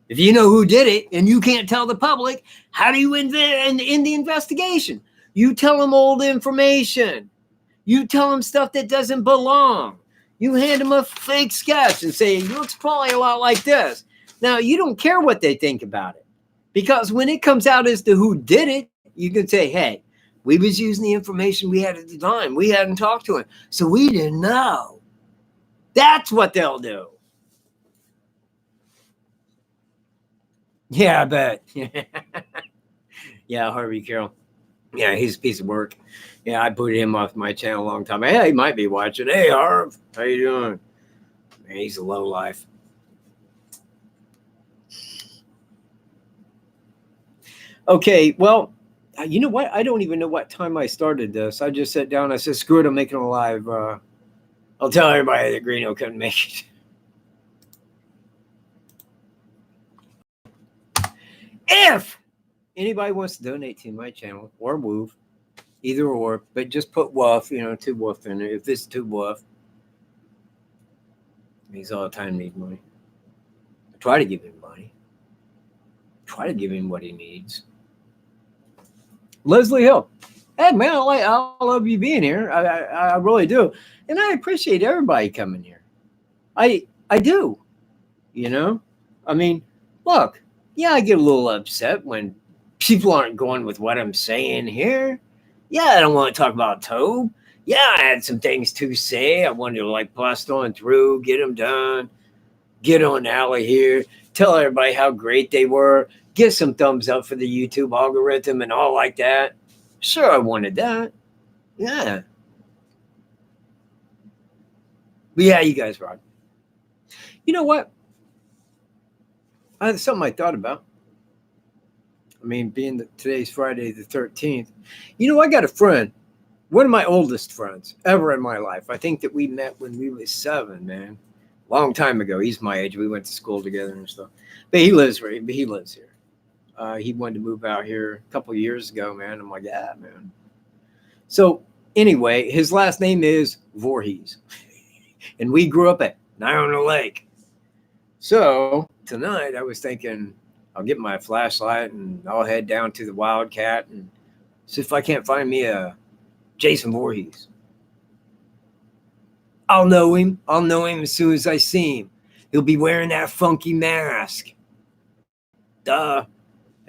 If you know who did it and you can't tell the public, how do you end the investigation? You tell them old information. You tell them stuff that doesn't belong. You hand them a fake sketch and say, it looks probably a lot like this. Now, you don't care what they think about it. Because when it comes out as to who did it, you can say, hey, we was using the information we had at the time. We hadn't talked to him. So we didn't know. That's what they'll do. Yeah, I bet. Yeah, Harvey Carroll. Yeah, he's a piece of work. Yeah, I put him off my channel a long time. Hey, he might be watching. Hey, Harv, how you doing? Man, he's a low life. Okay, well, you know what? I don't even know what time I started this. I just sat down. I said, screw it, I'm making it live. I'll tell everybody that Greeno couldn't make it. If anybody wants to donate to my channel or Woof, either or, but just put Woof, two Woof in there. If it's two Woof, he's all the time needs money. I try to give him money. Try to give him what he needs. Leslie Hill. Hey, man, I love you being here. I really do. And I appreciate everybody coming here. I do. I mean, look, yeah, I get a little upset when people aren't going with what I'm saying here. Yeah, I don't want to talk about Tobe. Yeah, I had some things to say. I wanted to bust on through, get them done, get on alley here, tell everybody how great they were, get some thumbs up for the YouTube algorithm and all like that. Sure, I wanted that. Yeah. But yeah, you guys rock. You know what? Something I thought about. I mean, being today's Friday the 13th. I got a friend, one of my oldest friends ever in my life. I think that we met when we was 7, man. Long time ago. He's my age. We went to school together and stuff. But he lives here. He wanted to move out here a couple of years ago, man. I'm like, yeah, man. So anyway, his last name is Voorhees. And we grew up at Niagara Lake. So tonight I was thinking I'll get my flashlight and I'll head down to the Wildcat and see if I can't find me a Jason Voorhees. I'll know him as soon as I see him. He'll be wearing that funky mask. Duh.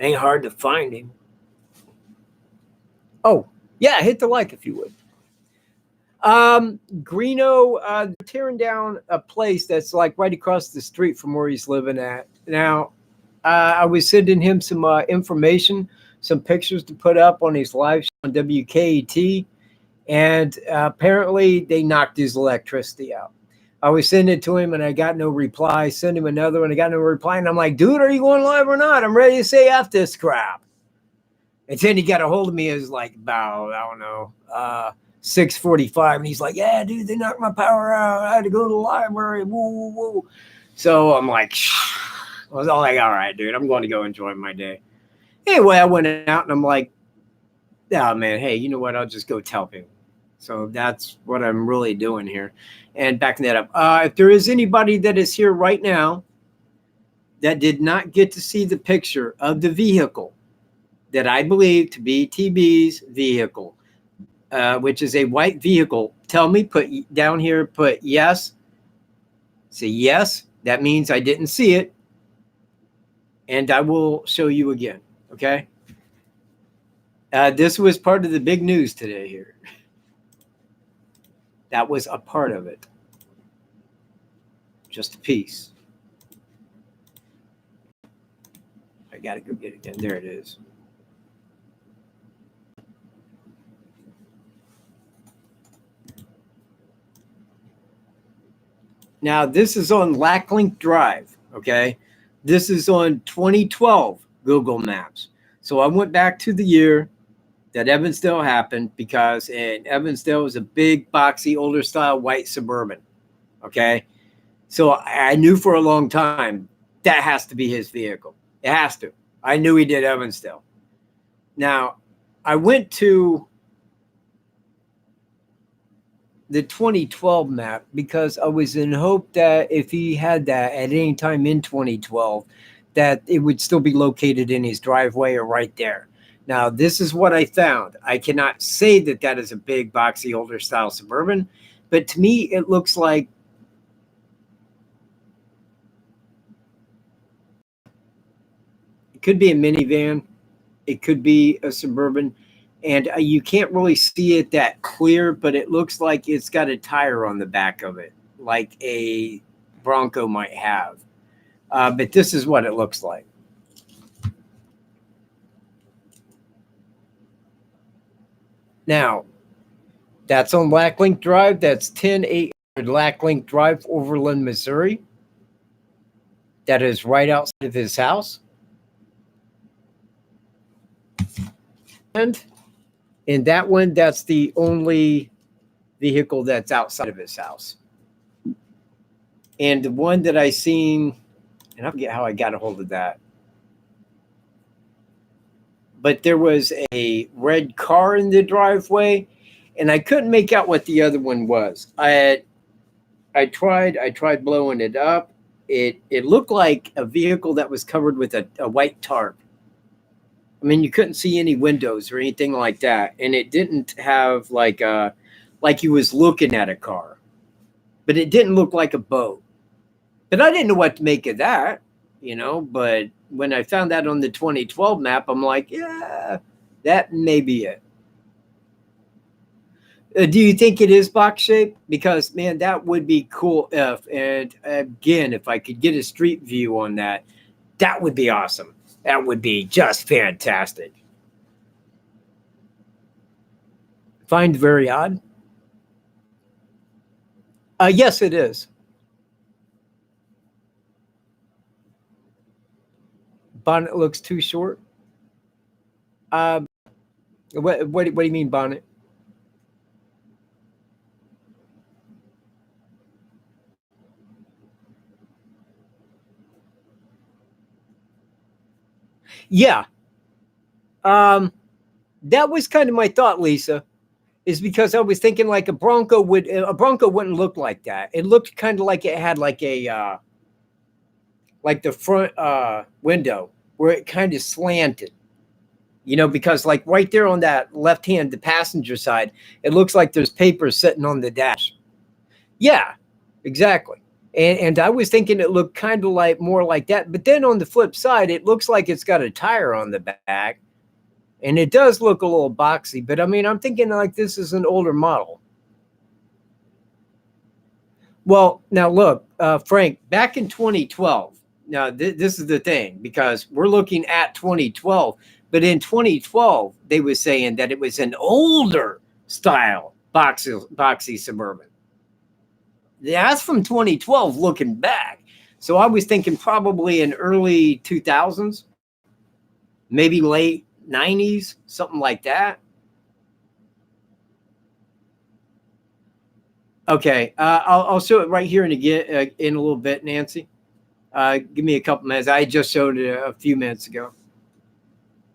Ain't hard to find him. Oh, yeah, hit the like if you would. Greeno, tearing down a place that's right across the street from where he's living at. Now, I was sending him some information, some pictures to put up on his live show on WKET, and apparently they knocked his electricity out. I was sending it to him and I got no reply. Send him another one. I got no reply. And I'm like, dude, are you going live or not? I'm ready to say F this crap. And then he got a hold of me as about, I don't know, 6:45. And he's like, yeah, dude, they knocked my power out. I had to go to the library. Woo, woo, woo. So I'm like, I was all like, all right, dude, I'm going to go enjoy my day. Anyway, I went out and I'm like, oh, man, hey, you know what? I'll just go tell people. So that's what I'm really doing here. And backing that up, if there is anybody that is here right now that did not get to see the picture of the vehicle that I believe to be TB's vehicle, which is a white vehicle, tell me, put down here, put yes. Say yes. That means I didn't see it. And I will show you again. Okay. This was part of the big news today here. That was a part of it. Just a piece. I got to go get it again. There it is. Now, this is on Lacklink Drive, okay? This is on 2012 Google Maps. So I went back to the year that Evansdale happened because Evansdale was a big, boxy, older style white Suburban, okay? So I knew for a long time that has to be his vehicle. It has to. I knew he did Evansdale. Now, I went to the 2012 map because I was in hope that if he had that at any time in 2012, that it would still be located in his driveway or right there. Now, this is what I found. I cannot say that that is a big, boxy, older style Suburban, but to me, it looks like it could be a minivan. It could be a Suburban. And you can't really see it that clear, but it looks like it's got a tire on the back of it, like a Bronco might have. But this is what it looks like. Now, that's on Lacklink Drive. That's 10800 Lacklink Drive, Overland, Missouri. That is right outside of his house. And in that one, that's the only vehicle that's outside of his house. And the one that I seen, and I forget how I got a hold of that, but there was a red car in the driveway, and I couldn't make out what the other one was. I tried blowing it up. It looked like a vehicle that was covered with a white tarp. I mean, you couldn't see any windows or anything like that, and it didn't have like he was looking at a car, but it didn't look like a boat. But I didn't know what to make of that, But when I found that on the 2012 map, I'm like, yeah, that may be it. Do you think it is box shape? Because, man, that would be cool and again, if I could get a street view on that, that would be awesome. That would be just fantastic. Find very odd? Yes, it is. Bonnet looks too short. What do you mean bonnet? Yeah. That was kind of my thought, Lisa, is because I was thinking like a Bronco wouldn't look like that. It looked kind of like it had like a like the front window where it kind of slanted. Because like right there on that left hand, the passenger side, it looks like there's papers sitting on the dash. Yeah, exactly. And I was thinking it looked kind of like more like that. But then on the flip side, it looks like it's got a tire on the back. And it does look a little boxy. But I mean, I'm thinking like this is an older model. Well, now look, Frank, back in 2012. Now, this is the thing, because we're looking at 2012. But in 2012, they were saying that it was an older style boxy Suburban. That's from 2012 looking back. So I was thinking probably in early 2000s, maybe late 90s, something like that. Okay, I'll show it right here in a little bit, Nancy. Give me a couple minutes. I just showed it a few minutes ago.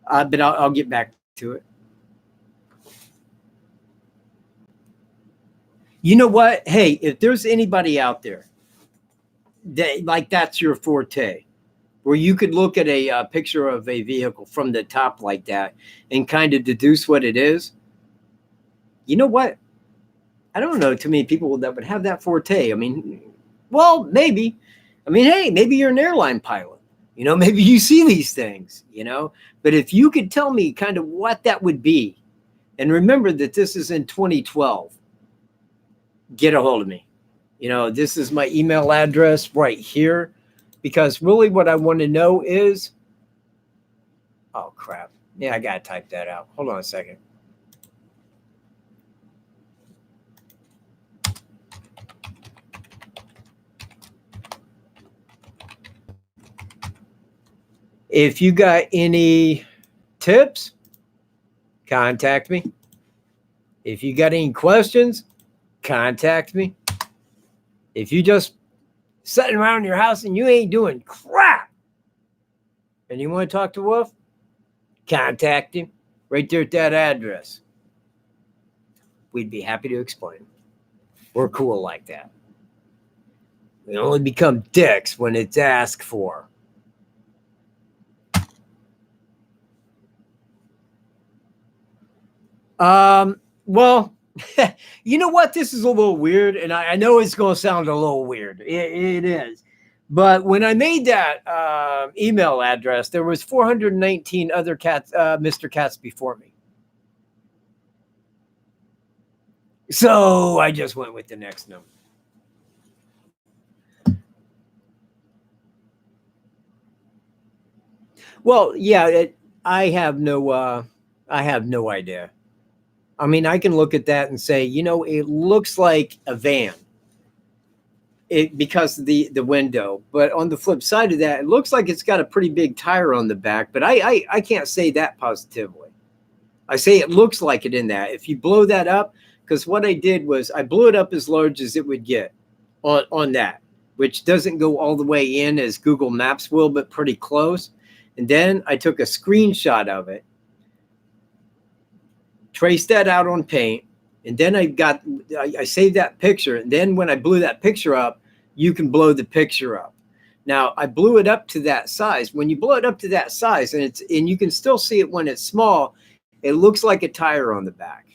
But I'll get back to it. You know what? Hey, if there's anybody out there that like that's your forte, where you could look at a picture of a vehicle from the top like that and kind of deduce what it is, you know what? I don't know too many people that would have that forte. I mean, well, maybe. I mean, hey, maybe you're an airline pilot. Maybe you see these things, But if you could tell me kind of what that would be, and remember that this is in 2012, get a hold of me. This is my email address right here, because really what I want to know is, oh, crap. Yeah, I got to type that out. Hold on a second. If you got any tips, contact me. If you got any questions, contact me. If you just sitting around your house and you ain't doing crap and you want to talk to Wolf, contact him right there at that address. We'd be happy to explain. We're cool like that. We only become dicks when it's asked for. Well, you know what? This is a little weird, and I know it's going to sound a little weird. It is. But when I made that email address, there was 419 other cats, Mr. Cats before me. So I just went with the next number. Well, yeah, I have no idea. I mean, I can look at that and say, you know, it looks like a van. Because of the window, but on the flip side of that, it looks like it's got a pretty big tire on the back. But I can't say that positively. I say it looks like it in that. If you blow that up, because what I did was I blew it up as large as it would get on that, which doesn't go all the way in as Google Maps will, but pretty close. And then I took a screenshot of it, traced that out on paint, and then I saved that picture. And then when I blew that picture up, you can blow the picture up. Now I blew it up to that size. When you blow it up to that size, and you can still see it when it's small, it looks like a tire on the back.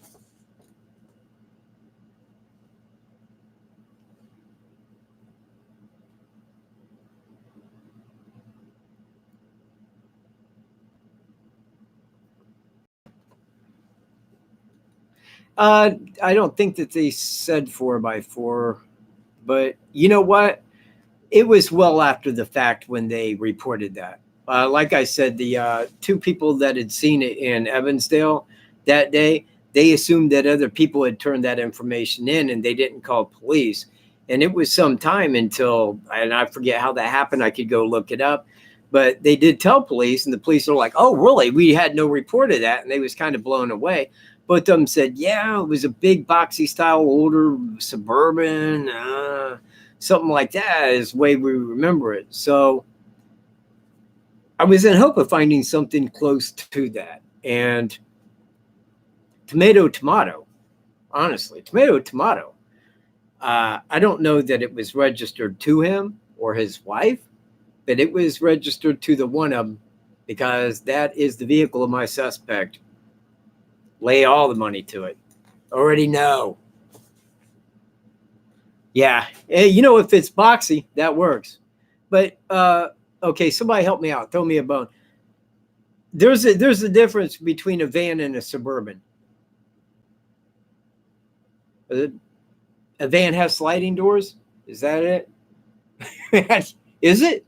I don't think that they said 4x4, but you know what? It was well after the fact when they reported that. Like I said, the two people that had seen it in Evansdale that day, they assumed that other people had turned that information in and they didn't call police. And it was some time until, and I forget how that happened. I could go look it up. But they did tell police, and the police are like, "Oh, really? We had no report of that." And they was kind of blown away. But them said, "Yeah, it was a big boxy style, older Suburban, something like that is the way we remember it." So I was in hope of finding something close to that. And tomato, honestly, tomato. I don't know that it was registered to him or his wife, but it was registered to the one of them because that is the vehicle of my suspect. Lay all the money to it. Already know. Yeah. Hey, you know, if it's boxy, that works. But okay, somebody help me out. Throw me a bone. There's a difference between a van and a Suburban. A van has sliding doors? Is that it? Is it?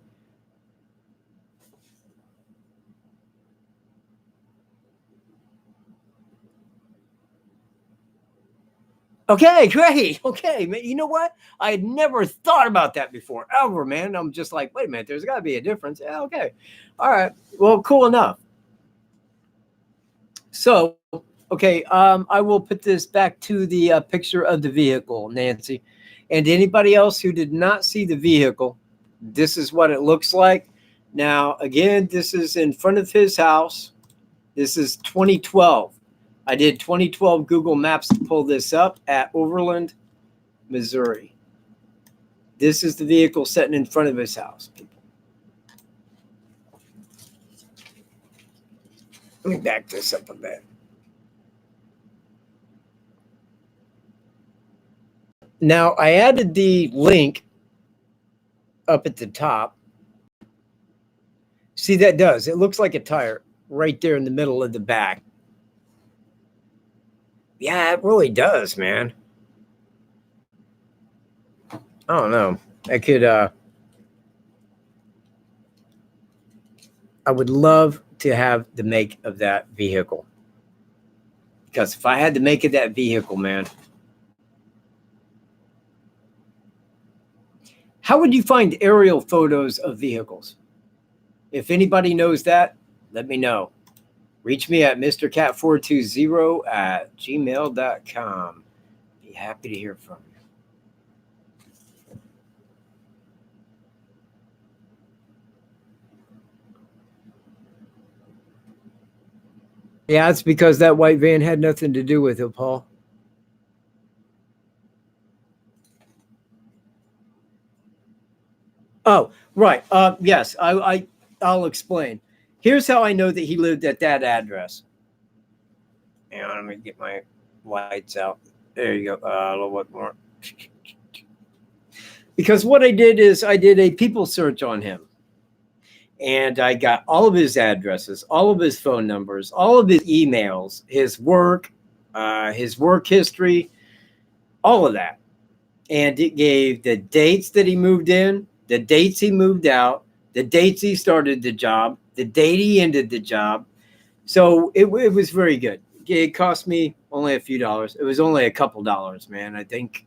Okay, great. Okay, man. You know what? I had never thought about that before, ever, man. I'm just like, wait a minute, there's got to be a difference. Yeah, okay. All right. Well, cool enough. So, okay, I will put this back to the picture of the vehicle, Nancy. And anybody else who did not see the vehicle, this is what it looks like. Now, again, this is in front of his house. This is 2012. I did 2012 Google Maps to pull this up at Overland, Missouri. This is the vehicle sitting in front of his house, people. Let me back this up a bit. Now, I added the link up at the top. See, that does. It looks like a tire right there in the middle of the back. Yeah, it really does, man. I don't know. I could, I would love to have the make of that vehicle. Because if I had the make of that vehicle, man, how would you find aerial photos of vehicles? if anybody knows that, let me know. Reach me at mrcat420@gmail.com. Be happy to hear from you. Yeah, it's because that white van had nothing to do with it, Paul. Oh, right. Yes, I'll explain. Here's how I know that he lived at that address. Hang on, let me get my lights out. There you go. A little bit more. Because what I did is I did a people search on him. And I got all of his addresses, all of his phone numbers, all of his emails, his work history, all of that. And it gave the dates that he moved in, the dates he moved out, the dates he started the job, the date he ended the job. So it was very good. It cost me only a few dollars. It was only a couple dollars, man. I think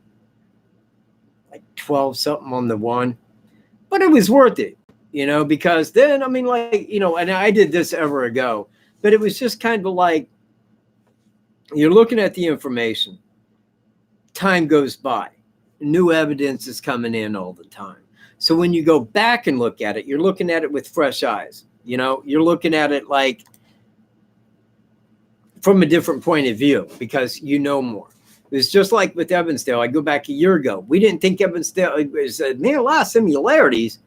like 12 something on the one, but it was worth it, because then, I mean, like, and I did this ever ago, but it was just kind of like you're looking at the information, time goes by, new evidence is coming in all the time. So when you go back and look at it, you're looking at it with fresh eyes. You're looking at it like from a different point of view because you know more. It was just like with Evansdale. I go back a year ago. We didn't think Evansdale, it was a lot of similarities.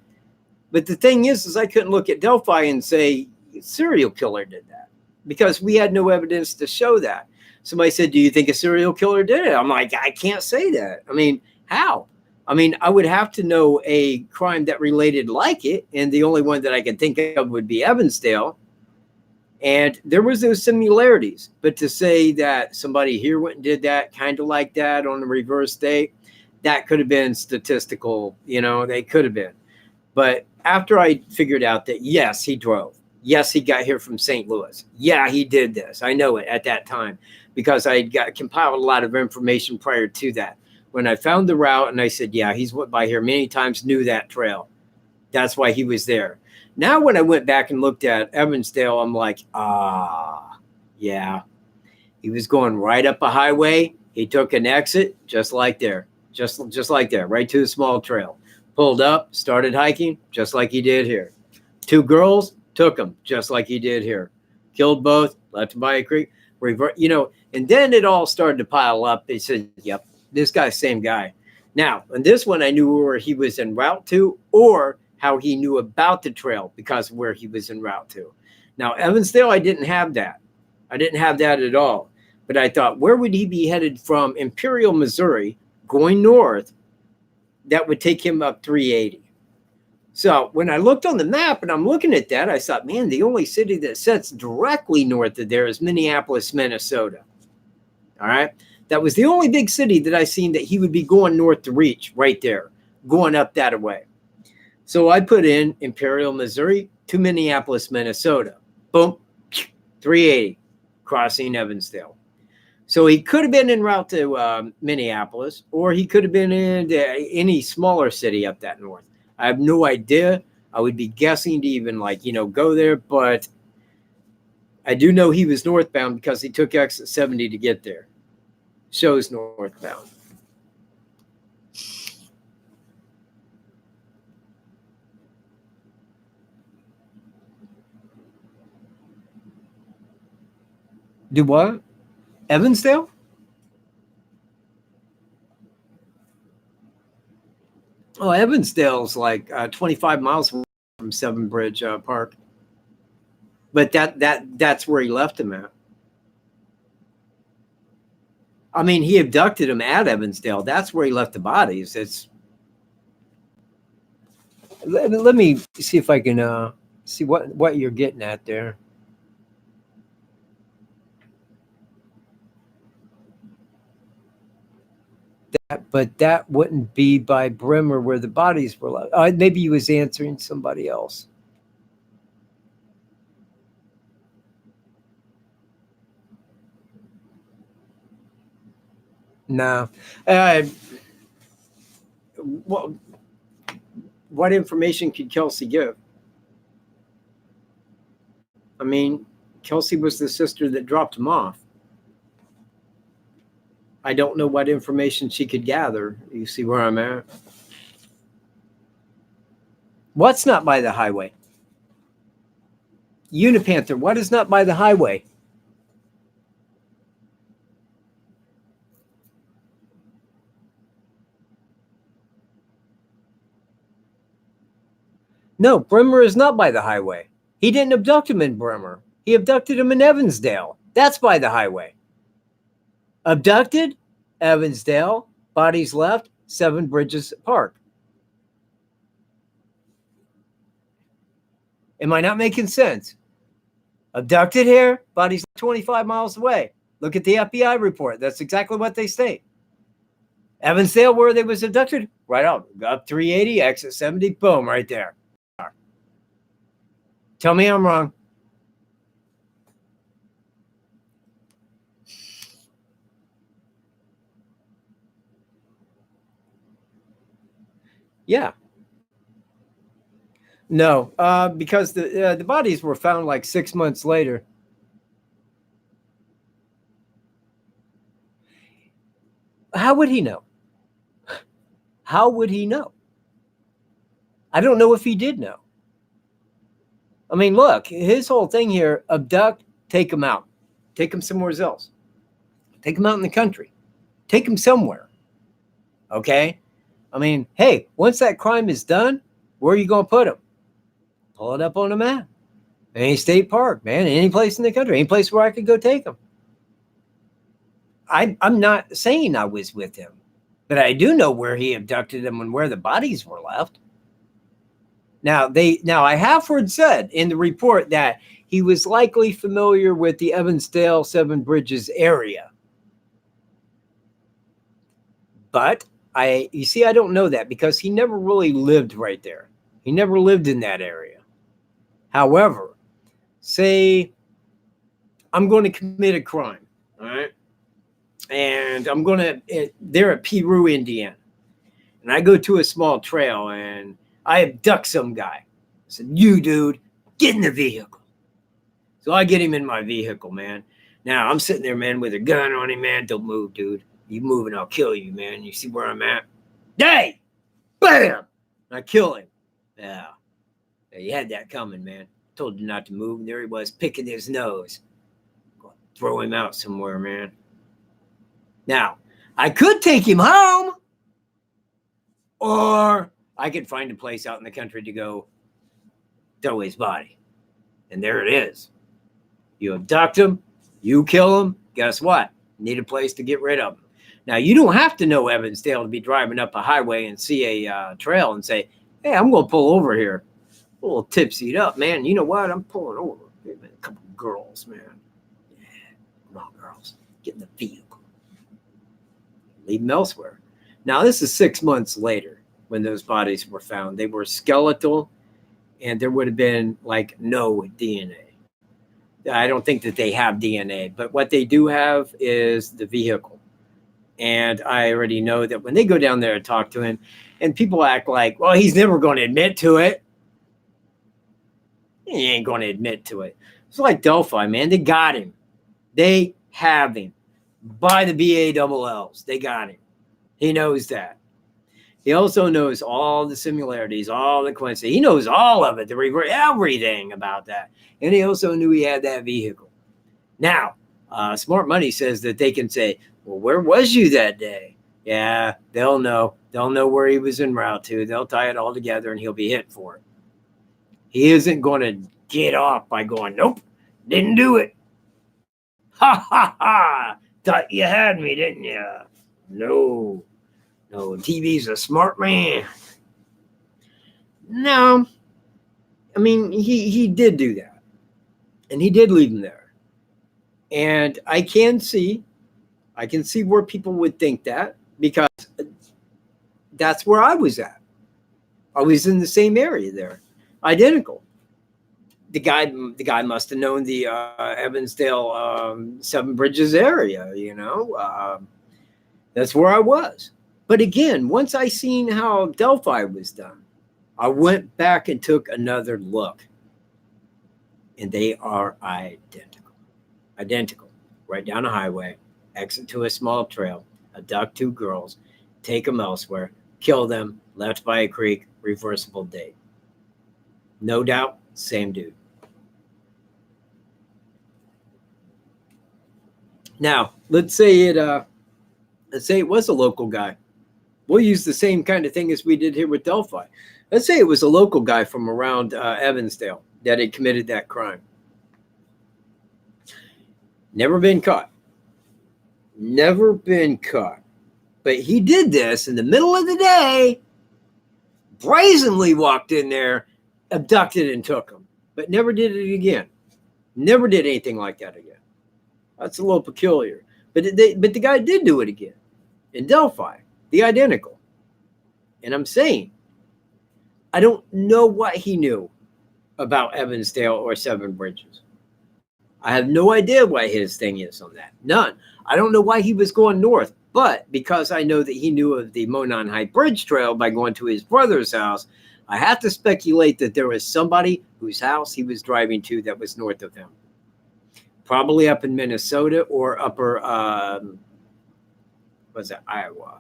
But the thing is I couldn't look at Delphi and say serial killer did that because we had no evidence to show that. Somebody said, do you think a serial killer did it? I'm like, I can't say that. I mean, how? I mean, I would have to know a crime that related like it. And the only one that I could think of would be Evansdale. And there was those similarities. But to say that somebody here went and did that kind of like that on the reverse date, that could have been statistical, they could have been. But after I figured out that, yes, he drove. Yes, he got here from St. Louis. Yeah, he did this. I know it at that time because I compiled a lot of information prior to that. When I found the route and I said, yeah, he's went by here many times, knew that trail. That's why he was there. Now, when I went back and looked at Evansdale, I'm like, yeah. He was going right up a highway. He took an exit just like there, just like there, right to the small trail. Pulled up, started hiking, just like he did here. 2 girls, took them, just like he did here. Killed both, left them by a creek, and then it all started to pile up. They said, yep, this guy's same guy. Now, on this one, I knew where he was en route to or how he knew about the trail because of where he was en route to. Now, Evansdale, I didn't have that. I didn't have that at all. But I thought, where would he be headed from Imperial, Missouri, going north? That would take him up 380. So when I looked on the map and I'm looking at that, I thought, man, the only city that sets directly north of there is Minneapolis, Minnesota. All right. That was the only big city that I seen that he would be going north to reach right there, going up that way. So I put in Imperial, Missouri to Minneapolis, Minnesota. Boom, 380, crossing Evansdale. So he could have been en route to Minneapolis, or he could have been in any smaller city up that north. I have no idea. I would be guessing to even go there, but I do know he was northbound because he took exit 70 to get there. Shows northbound. Do what? Evansdale? Oh, Evansdale's like 25 miles away from Seven Bridge Park. But that's where he left him at. I mean, he abducted him at Evansdale. That's where he left the bodies. Let me see if I can see what you're getting at there. But that wouldn't be by Bremer where the bodies were left. Maybe he was answering somebody else. No. What information could Kelsey give? I mean, Kelsey was the sister that dropped him off. I don't know what information she could gather. You see where I'm at? What's not by the highway? Unipanther, what is not by the highway? No, Bremer is not by the highway. He didn't abduct him in Bremer. He abducted him in Evansdale. That's by the highway. Abducted, Evansdale, bodies left, Seven Bridges Park. Am I not making sense? Abducted here, bodies 25 miles away. Look at the FBI report. That's exactly what they state. Evansdale, where they was abducted, right out, up 380, exit 70, boom, right there. Tell me I'm wrong. Yeah. No, because the bodies were found like 6 months later. How would he know? How would he know? I don't know if he did know. I mean, look, his whole thing here, abduct, take him out. Take him somewhere else. Take him out in the country. Take him somewhere. Okay? I mean, hey, once that crime is done, where are you going to put him? Pull it up on a map. Any state park, man. Any place in the country. Any place where I could go take him. I'm not saying I was with him, but I do know where he abducted them and where the bodies were left. Now I have heard said in the report that he was likely familiar with the Evansdale Seven Bridges area. But you see, I don't know that because he never really lived right there. He never lived in that area. However, say I'm going to commit a crime, all right? And they're at Peru, Indiana. And I go to a small trail and I abduct some guy. I said, you dude, get in the vehicle. So I get him in my vehicle, man. Now I'm sitting there, man, with a gun on him, man. Don't move, dude. You move and I'll kill you, man. You see where I'm at? Hey! Bam! I kill him. Yeah. You had that coming, man. Told you not to move. And there he was picking his nose. Throw him out somewhere, man. Now, I could take him home, or I could find a place out in the country to go throw his body. And there it is. You abduct him, you kill him, guess what? Need a place to get rid of him. Now, you don't have to know Evansdale to be driving up a highway and see a trail and say, hey, I'm going to pull over here. A little tipsy up, man. You know what? I'm pulling over. Hey, man, a couple of girls, man. Yeah, come on, girls. Get in the vehicle. Leave them elsewhere. Now, this is 6 months later when those bodies were found. They were skeletal, and there would have been, like, no DNA. I don't think that they have DNA, but what they do have is the vehicle. And I already know that when they go down there and talk to him, and people act like, well, he's never going to admit to it. He ain't going to admit to it. It's like Delphi, man. They got him. They have him. By the BALLs. They got him. He knows that. He also knows all the similarities, all the coincidences. He knows all of it, everything about that. And he also knew he had that vehicle. Now, Smart Money says that they can say, well, where was you that day? Yeah, they'll know. They'll know where he was en route to. They'll tie it all together and he'll be hit for it. He isn't going to get off by going, nope, didn't do it. Ha, ha, ha. Thought you had me, didn't you? No, TV's a smart man. No, I mean, he did do that. And he did leave him there. And I can see where people would think that because that's where I was at. I was in the same area there. Identical. The guy must have known the Evansdale Seven Bridges area, you know. That's where I was. But again, once I seen how Delphi was done, I went back and took another look. and they are identical. Identical. Right down the highway, exit to a small trail, abduct two girls, take them elsewhere, kill them, left by a creek, reversible date. No doubt, same dude. Now, let's say it was a local guy. We'll use the same kind of thing as we did here with Delphi. Let's say it was a local guy from around Evansdale that had committed that crime. Never been caught. Never been caught. But he did this in the middle of the day, brazenly walked in there, abducted and took him, but never did it again. Never did anything like that again. That's a little peculiar. But the guy did do it again in Delphi, the identical. And I'm saying, I don't know what he knew about Evansdale or Seven Bridges. I have no idea what his thing is on that. None. I don't know why he was going north, but because I know that he knew of the Monon High Bridge Trail by going to his brother's house, I have to speculate that there was somebody whose house he was driving to that was north of him. Probably up in Minnesota or upper, what's that, Iowa.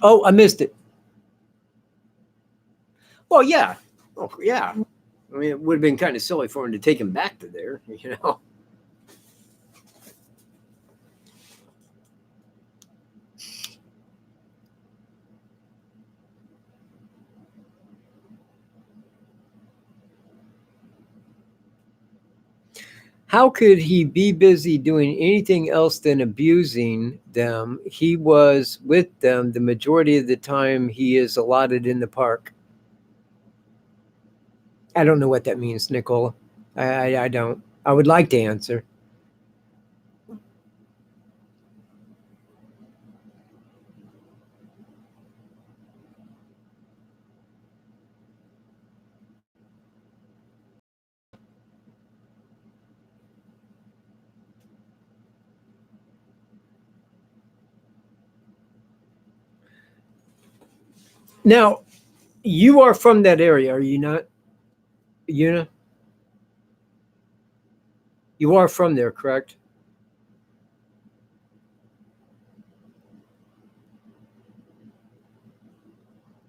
Oh, I missed it. Well, yeah. Oh, yeah. I mean, it would have been kind of silly for him to take him back to there, you know. How could he be busy doing anything else than abusing them? He was with them the majority of the time he is allotted in the park. I don't know what that means, Nicola. I don't. I would like to answer. Now, you are from that area, are you not? Una? You are from there, correct?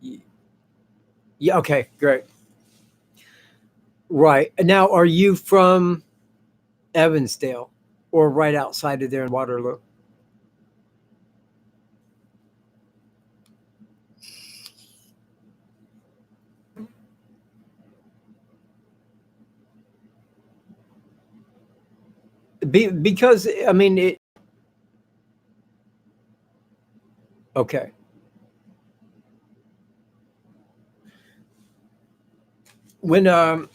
Yeah, okay, great. Right. Now, are you from Evansdale or right outside of there in Waterloo? Because, I mean, okay. When I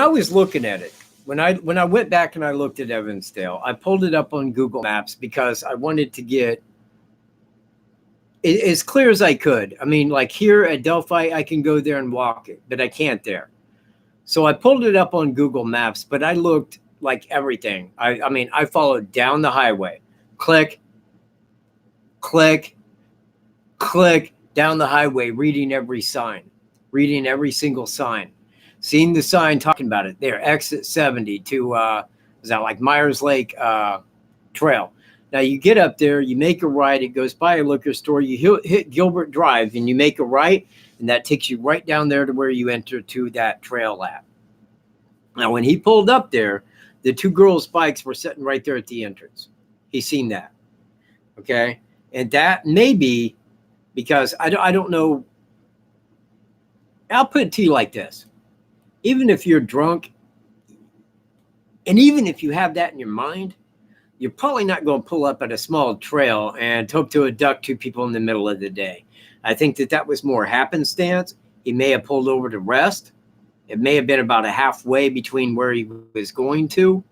was looking at it, when I went back and I looked at Evansdale, I pulled it up on Google Maps because I wanted to get it as clear as I could. I mean, like here at Delphi, I can go there and walk it, but I can't there. So I pulled it up on Google Maps, but I looked like everything. I mean, I followed down the highway, click, click, click down the highway, reading every sign, reading every single sign, seeing the sign talking about it there, exit 70 to, is that like Myers Lake Trail. Now you get up there, you make a right, it goes by a liquor store, you hit Gilbert Drive and you make a right, and that takes you right down there to where you enter to that trail at. Now, when he pulled up there, the two girls' bikes were sitting right there at the entrance. He's seen that. Okay. And that may be because I don't know. I'll put it to you like this. Even if you're drunk, and even if you have that in your mind, you're probably not going to pull up at a small trail and hope to abduct two people in the middle of the day. I think that was more happenstance. He may have pulled over to rest. It may have been about a halfway between where he was going to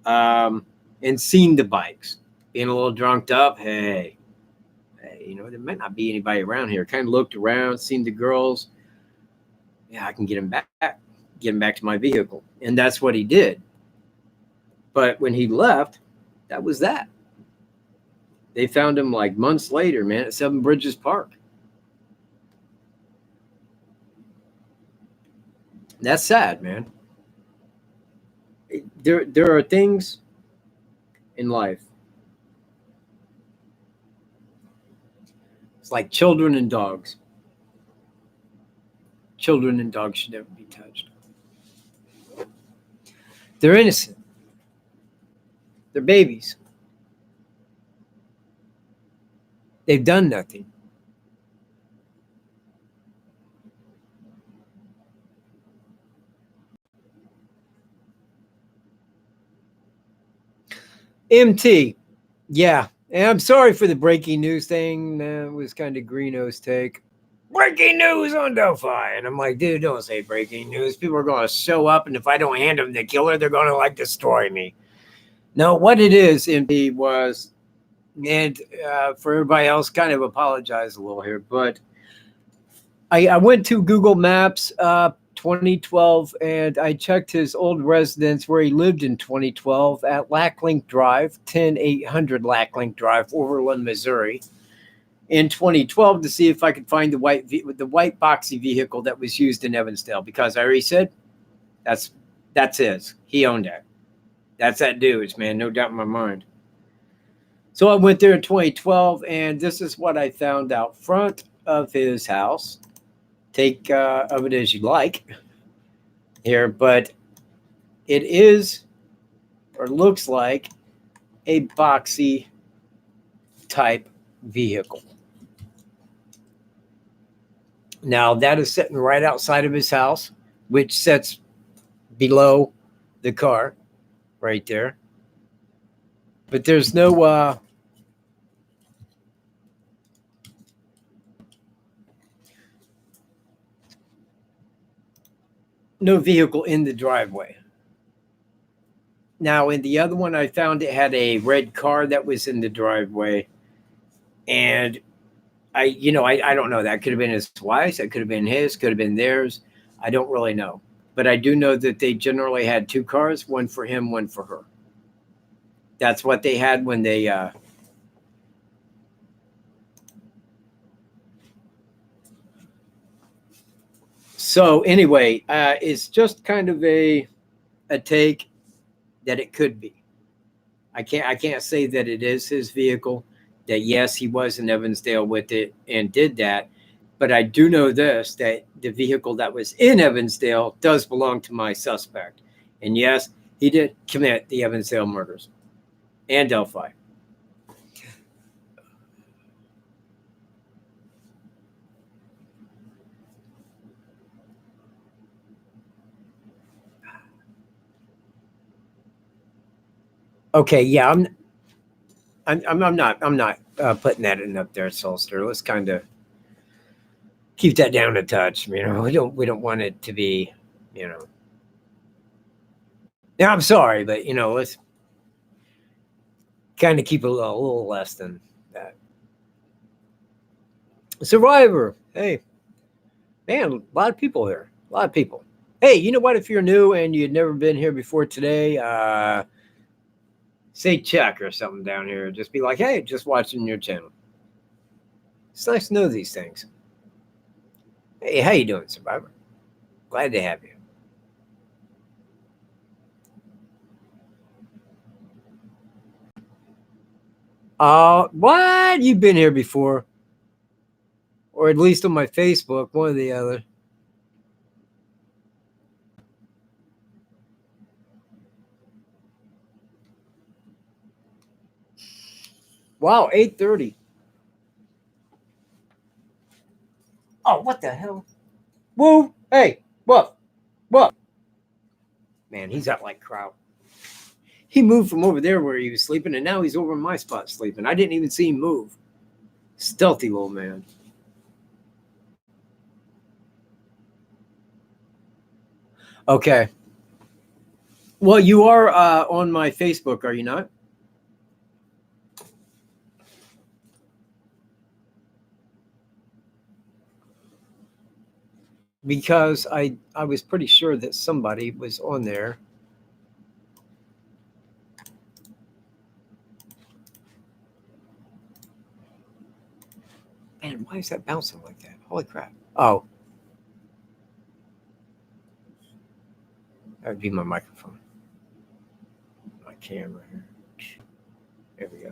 and seen the bikes. Being a little drunked up. Hey, you know, there might not be anybody around here. Kind of looked around, seen the girls. Yeah, I can get him back to my vehicle. And that's what he did. But when he left, that was that. They found him like months later, man, at Seven Bridges Park. That's sad, man. There are things in life. It's like children and dogs. Children and dogs should never be touched. They're innocent. They're babies. They've done nothing. MT. Yeah. And I'm sorry for the breaking news thing. That was kind of Greeno's take. Breaking news on Delphi. And I'm like, dude, don't say breaking news. People are going to show up, and if I don't hand them the killer, they're going to like destroy me. No, what it is, MT, was, and for everybody else, kind of apologize a little here, but I went to Google Maps 2012, and I checked his old residence where he lived in 2012 at Lacklink Drive, 10800 Lacklink Drive, Overland, Missouri, in 2012 to see if I could find the white boxy vehicle that was used in Evansdale, because I already said that's his. He owned that. That's that dude's, man, no doubt in my mind. So I went there in 2012, and this is what I found out front of his house. Take of it as you like here, but it is, or looks like, a boxy type vehicle. Now that is sitting right outside of his house, which sits below the car right there. But there's no no vehicle in the driveway. Now, in the other one, I found it had a red car that was in the driveway, and I don't know. That could have been his wife's. That could have been his. Could have been theirs. I don't really know, but I do know that they generally had two cars, one for him, one for her. That's what they had when they. So anyway, it's just kind of a take that it could be. I can't say that it is his vehicle. That yes, he was in Evansdale with it and did that, but I do know this, that the vehicle that was in Evansdale does belong to my suspect, and yes, he did commit the Evansdale murders and Delphi. Okay, yeah, I'm not putting that in up there, Solster. Let's kind of keep that down a touch. We don't want it to be, you know. Now I'm sorry, but let's kind of keep it a little less than that. Survivor, hey, man, a lot of people here, a lot of people. Hey, you know what? If you're new and you'd never been here before today, say check or something down here. Just be like, hey, just watching your channel. It's nice to know these things. Hey, how you doing, Survivor? Glad to have you. What? You've been here before, or at least on my Facebook, one or the other. Wow, 8:30. Oh, what the hell? Woo! Hey, what? What? Man, he's out like Kraut. He moved from over there where he was sleeping, and now he's over in my spot sleeping. I didn't even see him move. Stealthy little man. Okay. Well, you are on my Facebook, are you not? Because I was pretty sure that somebody was on there. Man, why is that bouncing like that? Holy crap. Oh. That would be my microphone. My camera here. There we go.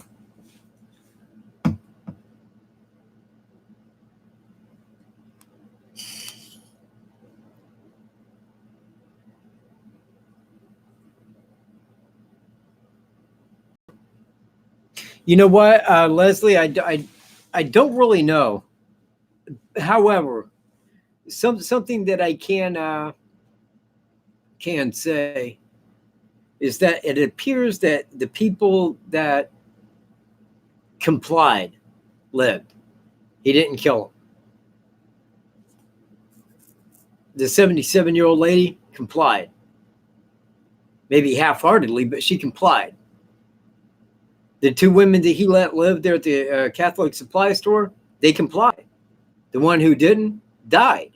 You know what, Leslie? I don't really know. However, something that I can say is that it appears that the people that complied lived. He didn't kill them. The 77-year-old lady complied. Maybe half-heartedly, but she complied. The two women that he let live there at the Catholic supply store, they complied. The one who didn't died.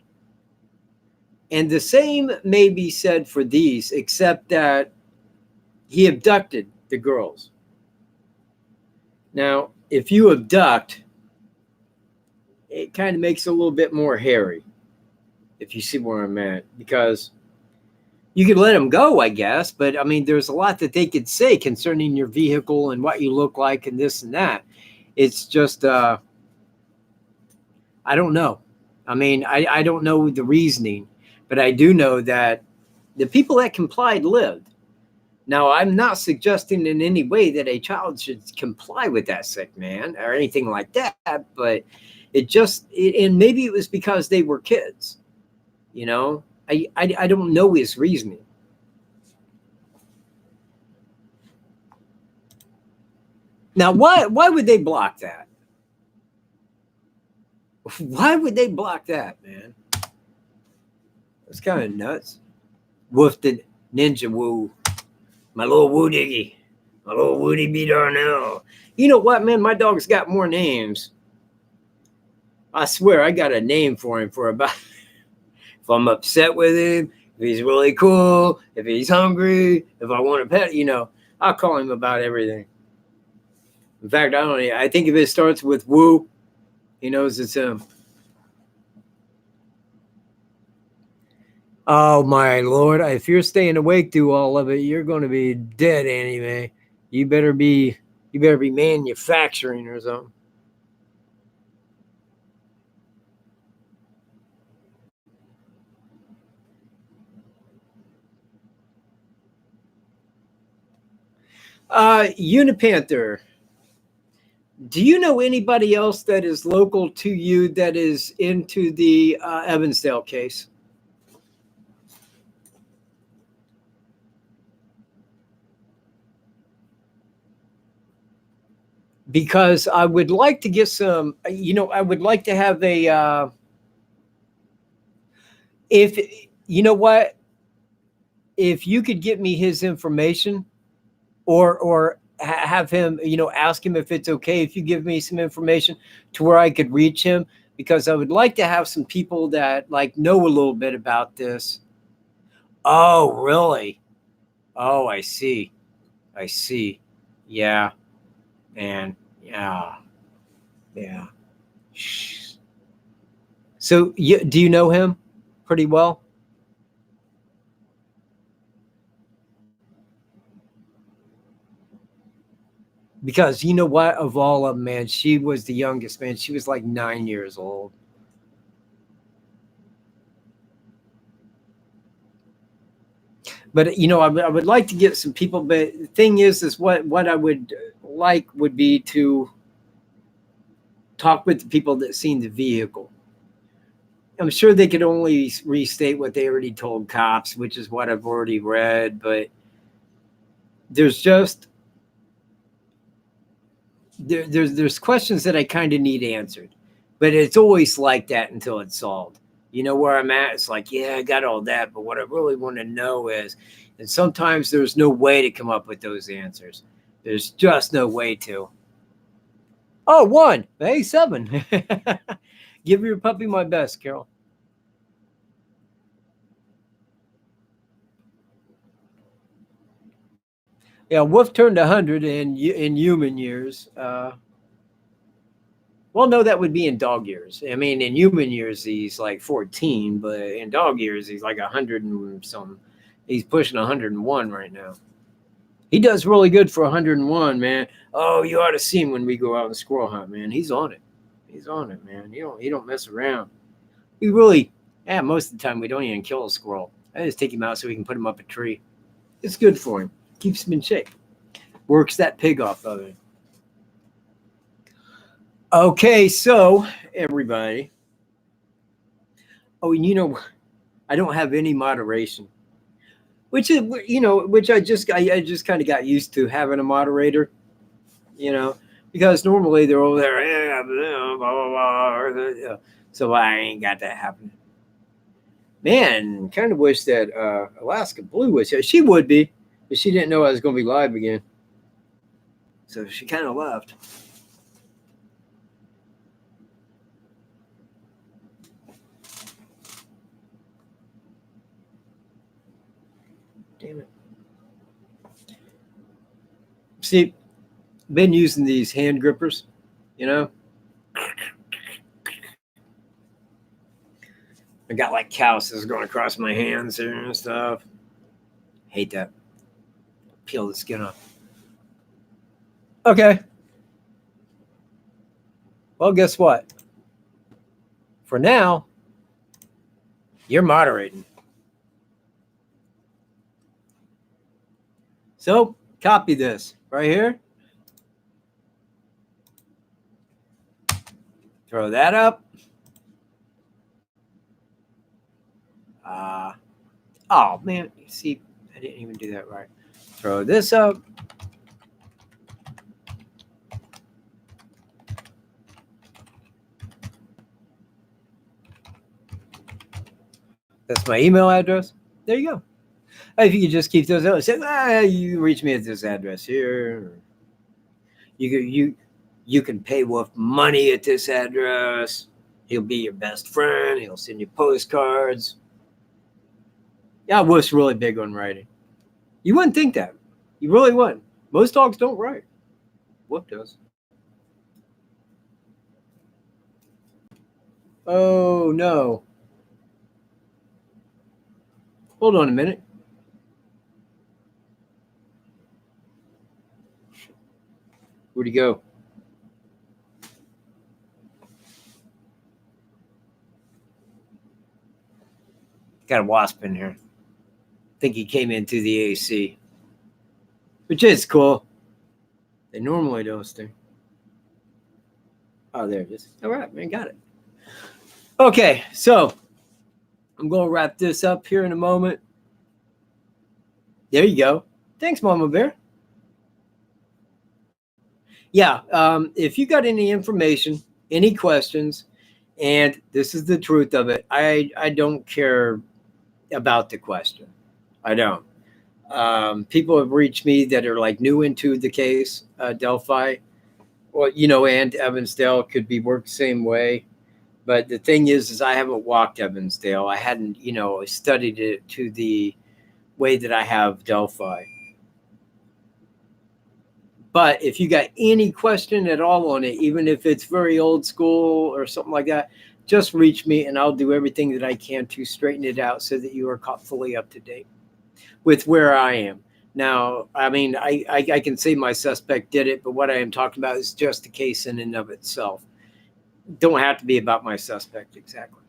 And the same may be said for these, except that he abducted the girls. Now, if you abduct, it kind of makes it a little bit more hairy, if you see where I'm at, because you could let them go, I guess, but I mean, there's a lot that they could say concerning your vehicle and what you look like and this and that. It's just, I don't know. I mean, I don't know the reasoning, but I do know that the people that complied lived. Now, I'm not suggesting in any way that a child should comply with that sick man or anything like that, but and maybe it was because they were kids, you know? I don't know his reasoning. Now, why would they block that? Why would they block that, man? It's kind of nuts. Woofed ninja woo. My little woo diggy. My little Woody B. Darnell. You know what, man? My dog's got more names. I swear I got a name for him for about... If I'm upset with him, if he's really cool, if he's hungry, if I want a pet, you know, I'll call him about everything. In fact, I think if it starts with woo, he knows it's him. Oh my Lord! If you're staying awake through all of it, you're going to be dead anyway. You better be manufacturing or something. Unipanther. Do you know anybody else that is local to you that is into the Evansdale case? Because I would like to get some, I would like to have a, if, you know what, if you could get me his information or have him, ask him if it's okay if you give me some information to where I could reach him, because I would like to have some people that like know a little bit about this. Oh, really? Oh, I see. Yeah. And yeah. So do you know him pretty well? Because you know what, of all of them, man, she was the youngest, man. She was like 9 years old. But I would like to get some people. But the thing is what I would like would be to talk with the people that seen the vehicle. I'm sure they could only restate what they already told cops, which is what I've already read. But there's just there's questions that I kind of need answered. But it's always like that until it's solved. You know where I'm at? It's like, yeah, I got all that, but what I really want to know is, and sometimes there's no way to come up with those answers. There's just no way to. Oh, 1. Hey, 7. Give your puppy my best, Carol. Yeah, Wolf turned 100 in human years. Well, no, that would be in dog years. I mean, in human years, he's like 14, but in dog years, he's like 100 and some. He's pushing 101 right now. He does really good for 101, man. Oh, you ought to see him when we go out and squirrel hunt, man. He's on it. He's on it, man. He don't mess around. We really, most of the time we don't even kill a squirrel. I just take him out so we can put him up a tree. It's good for him. Keeps him in shape. Works that pig off of him. Okay, so everybody. Oh, and I don't have any moderation, which is which I just kind of got used to having a moderator, because normally they're over there, blah, blah, blah, so I ain't got that happening. Man, kind of wish that Alaska Blue was here. She would be, but she didn't know I was going to be live again, so she kind of left. Damn it. See, been using these hand grippers, I got like calluses going across my hands here and stuff. Hate that. Peel the skin off. Okay. Well, guess what? For now, you're moderating. So, copy this right here. Throw that up. Oh, man. You see, I didn't even do that right. Throw this up. That's my email address. There you go. If you could just keep those out, say, you can reach me at this address here. You can pay Wolf money at this address. He'll be your best friend. He'll send you postcards. Yeah, Wolf's really big on writing. You wouldn't think that. You really wouldn't. Most dogs don't write. Wolf does. Oh, no. Hold on a minute. Where'd he go? Got a wasp in here. I think he came in through the AC, which is cool. They normally don't sting. Oh, there it is. All right, man, got it. Okay, so I'm going to wrap this up here in a moment. There you go. Thanks, Mama Bear. Yeah, if you got any information, any questions, and this is the truth of it, I don't care about the question. I don't. People have reached me that are like new into the case, Delphi, well, and Evansdale could be worked the same way. But the thing is I haven't walked Evansdale. I hadn't, studied it to the way that I have Delphi. But if you got any question at all on it, even if it's very old school or something like that, just reach me and I'll do everything that I can to straighten it out so that you are fully up to date with where I am. Now, I mean, I can say my suspect did it, but what I am talking about is just the case in and of itself. Don't have to be about my suspect exactly.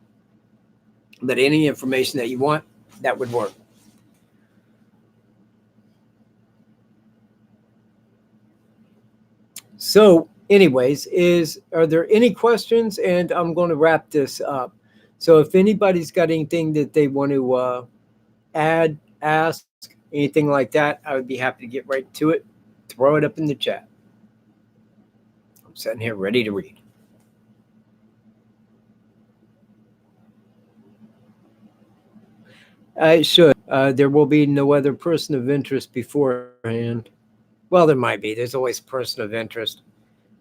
But any information that you want, that would work. So anyways, are there any questions? And I'm going to wrap this up. So if anybody's got anything that they want to add, ask, anything like that, I would be happy to get right to it. Throw it up in the chat. I'm sitting here ready to read. I should. There will be no other person of interest beforehand. Well, there might be. There's always a person of interest.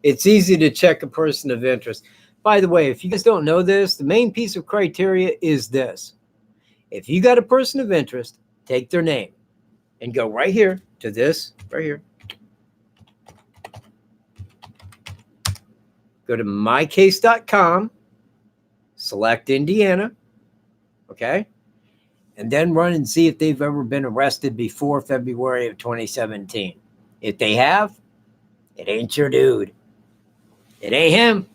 It's easy to check a person of interest. By the way, if you guys don't know this, the main piece of criteria is this. If you got a person of interest, take their name and go right here to this, right here. Go to mycase.com, select Indiana, okay? and then run and see if they've ever been arrested before February of 2017. If they have, it ain't your dude. It ain't him.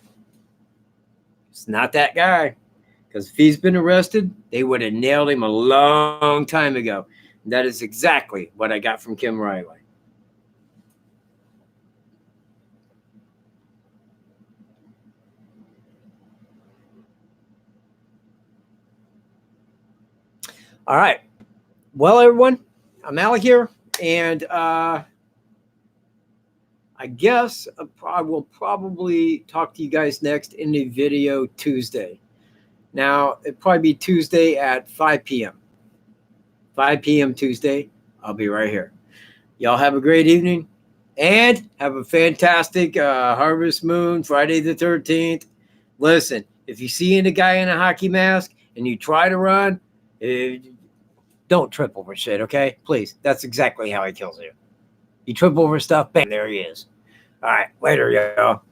It's not that guy. Because if he's been arrested, they would have nailed him a long time ago. And that is exactly what I got from Kim Riley. All right. Well, everyone, I'm Alec here. And I guess I will probably talk to you guys next in a video Tuesday. Now, it'll probably be Tuesday at 5 p.m. 5 p.m. Tuesday. I'll be right here. Y'all have a great evening and have a fantastic Harvest Moon, Friday the 13th. Listen, if you see a guy in a hockey mask and you try to run, don't trip over shit, okay? Please. That's exactly how he kills you. You trip over stuff, bang, there he is. All right, later, y'all.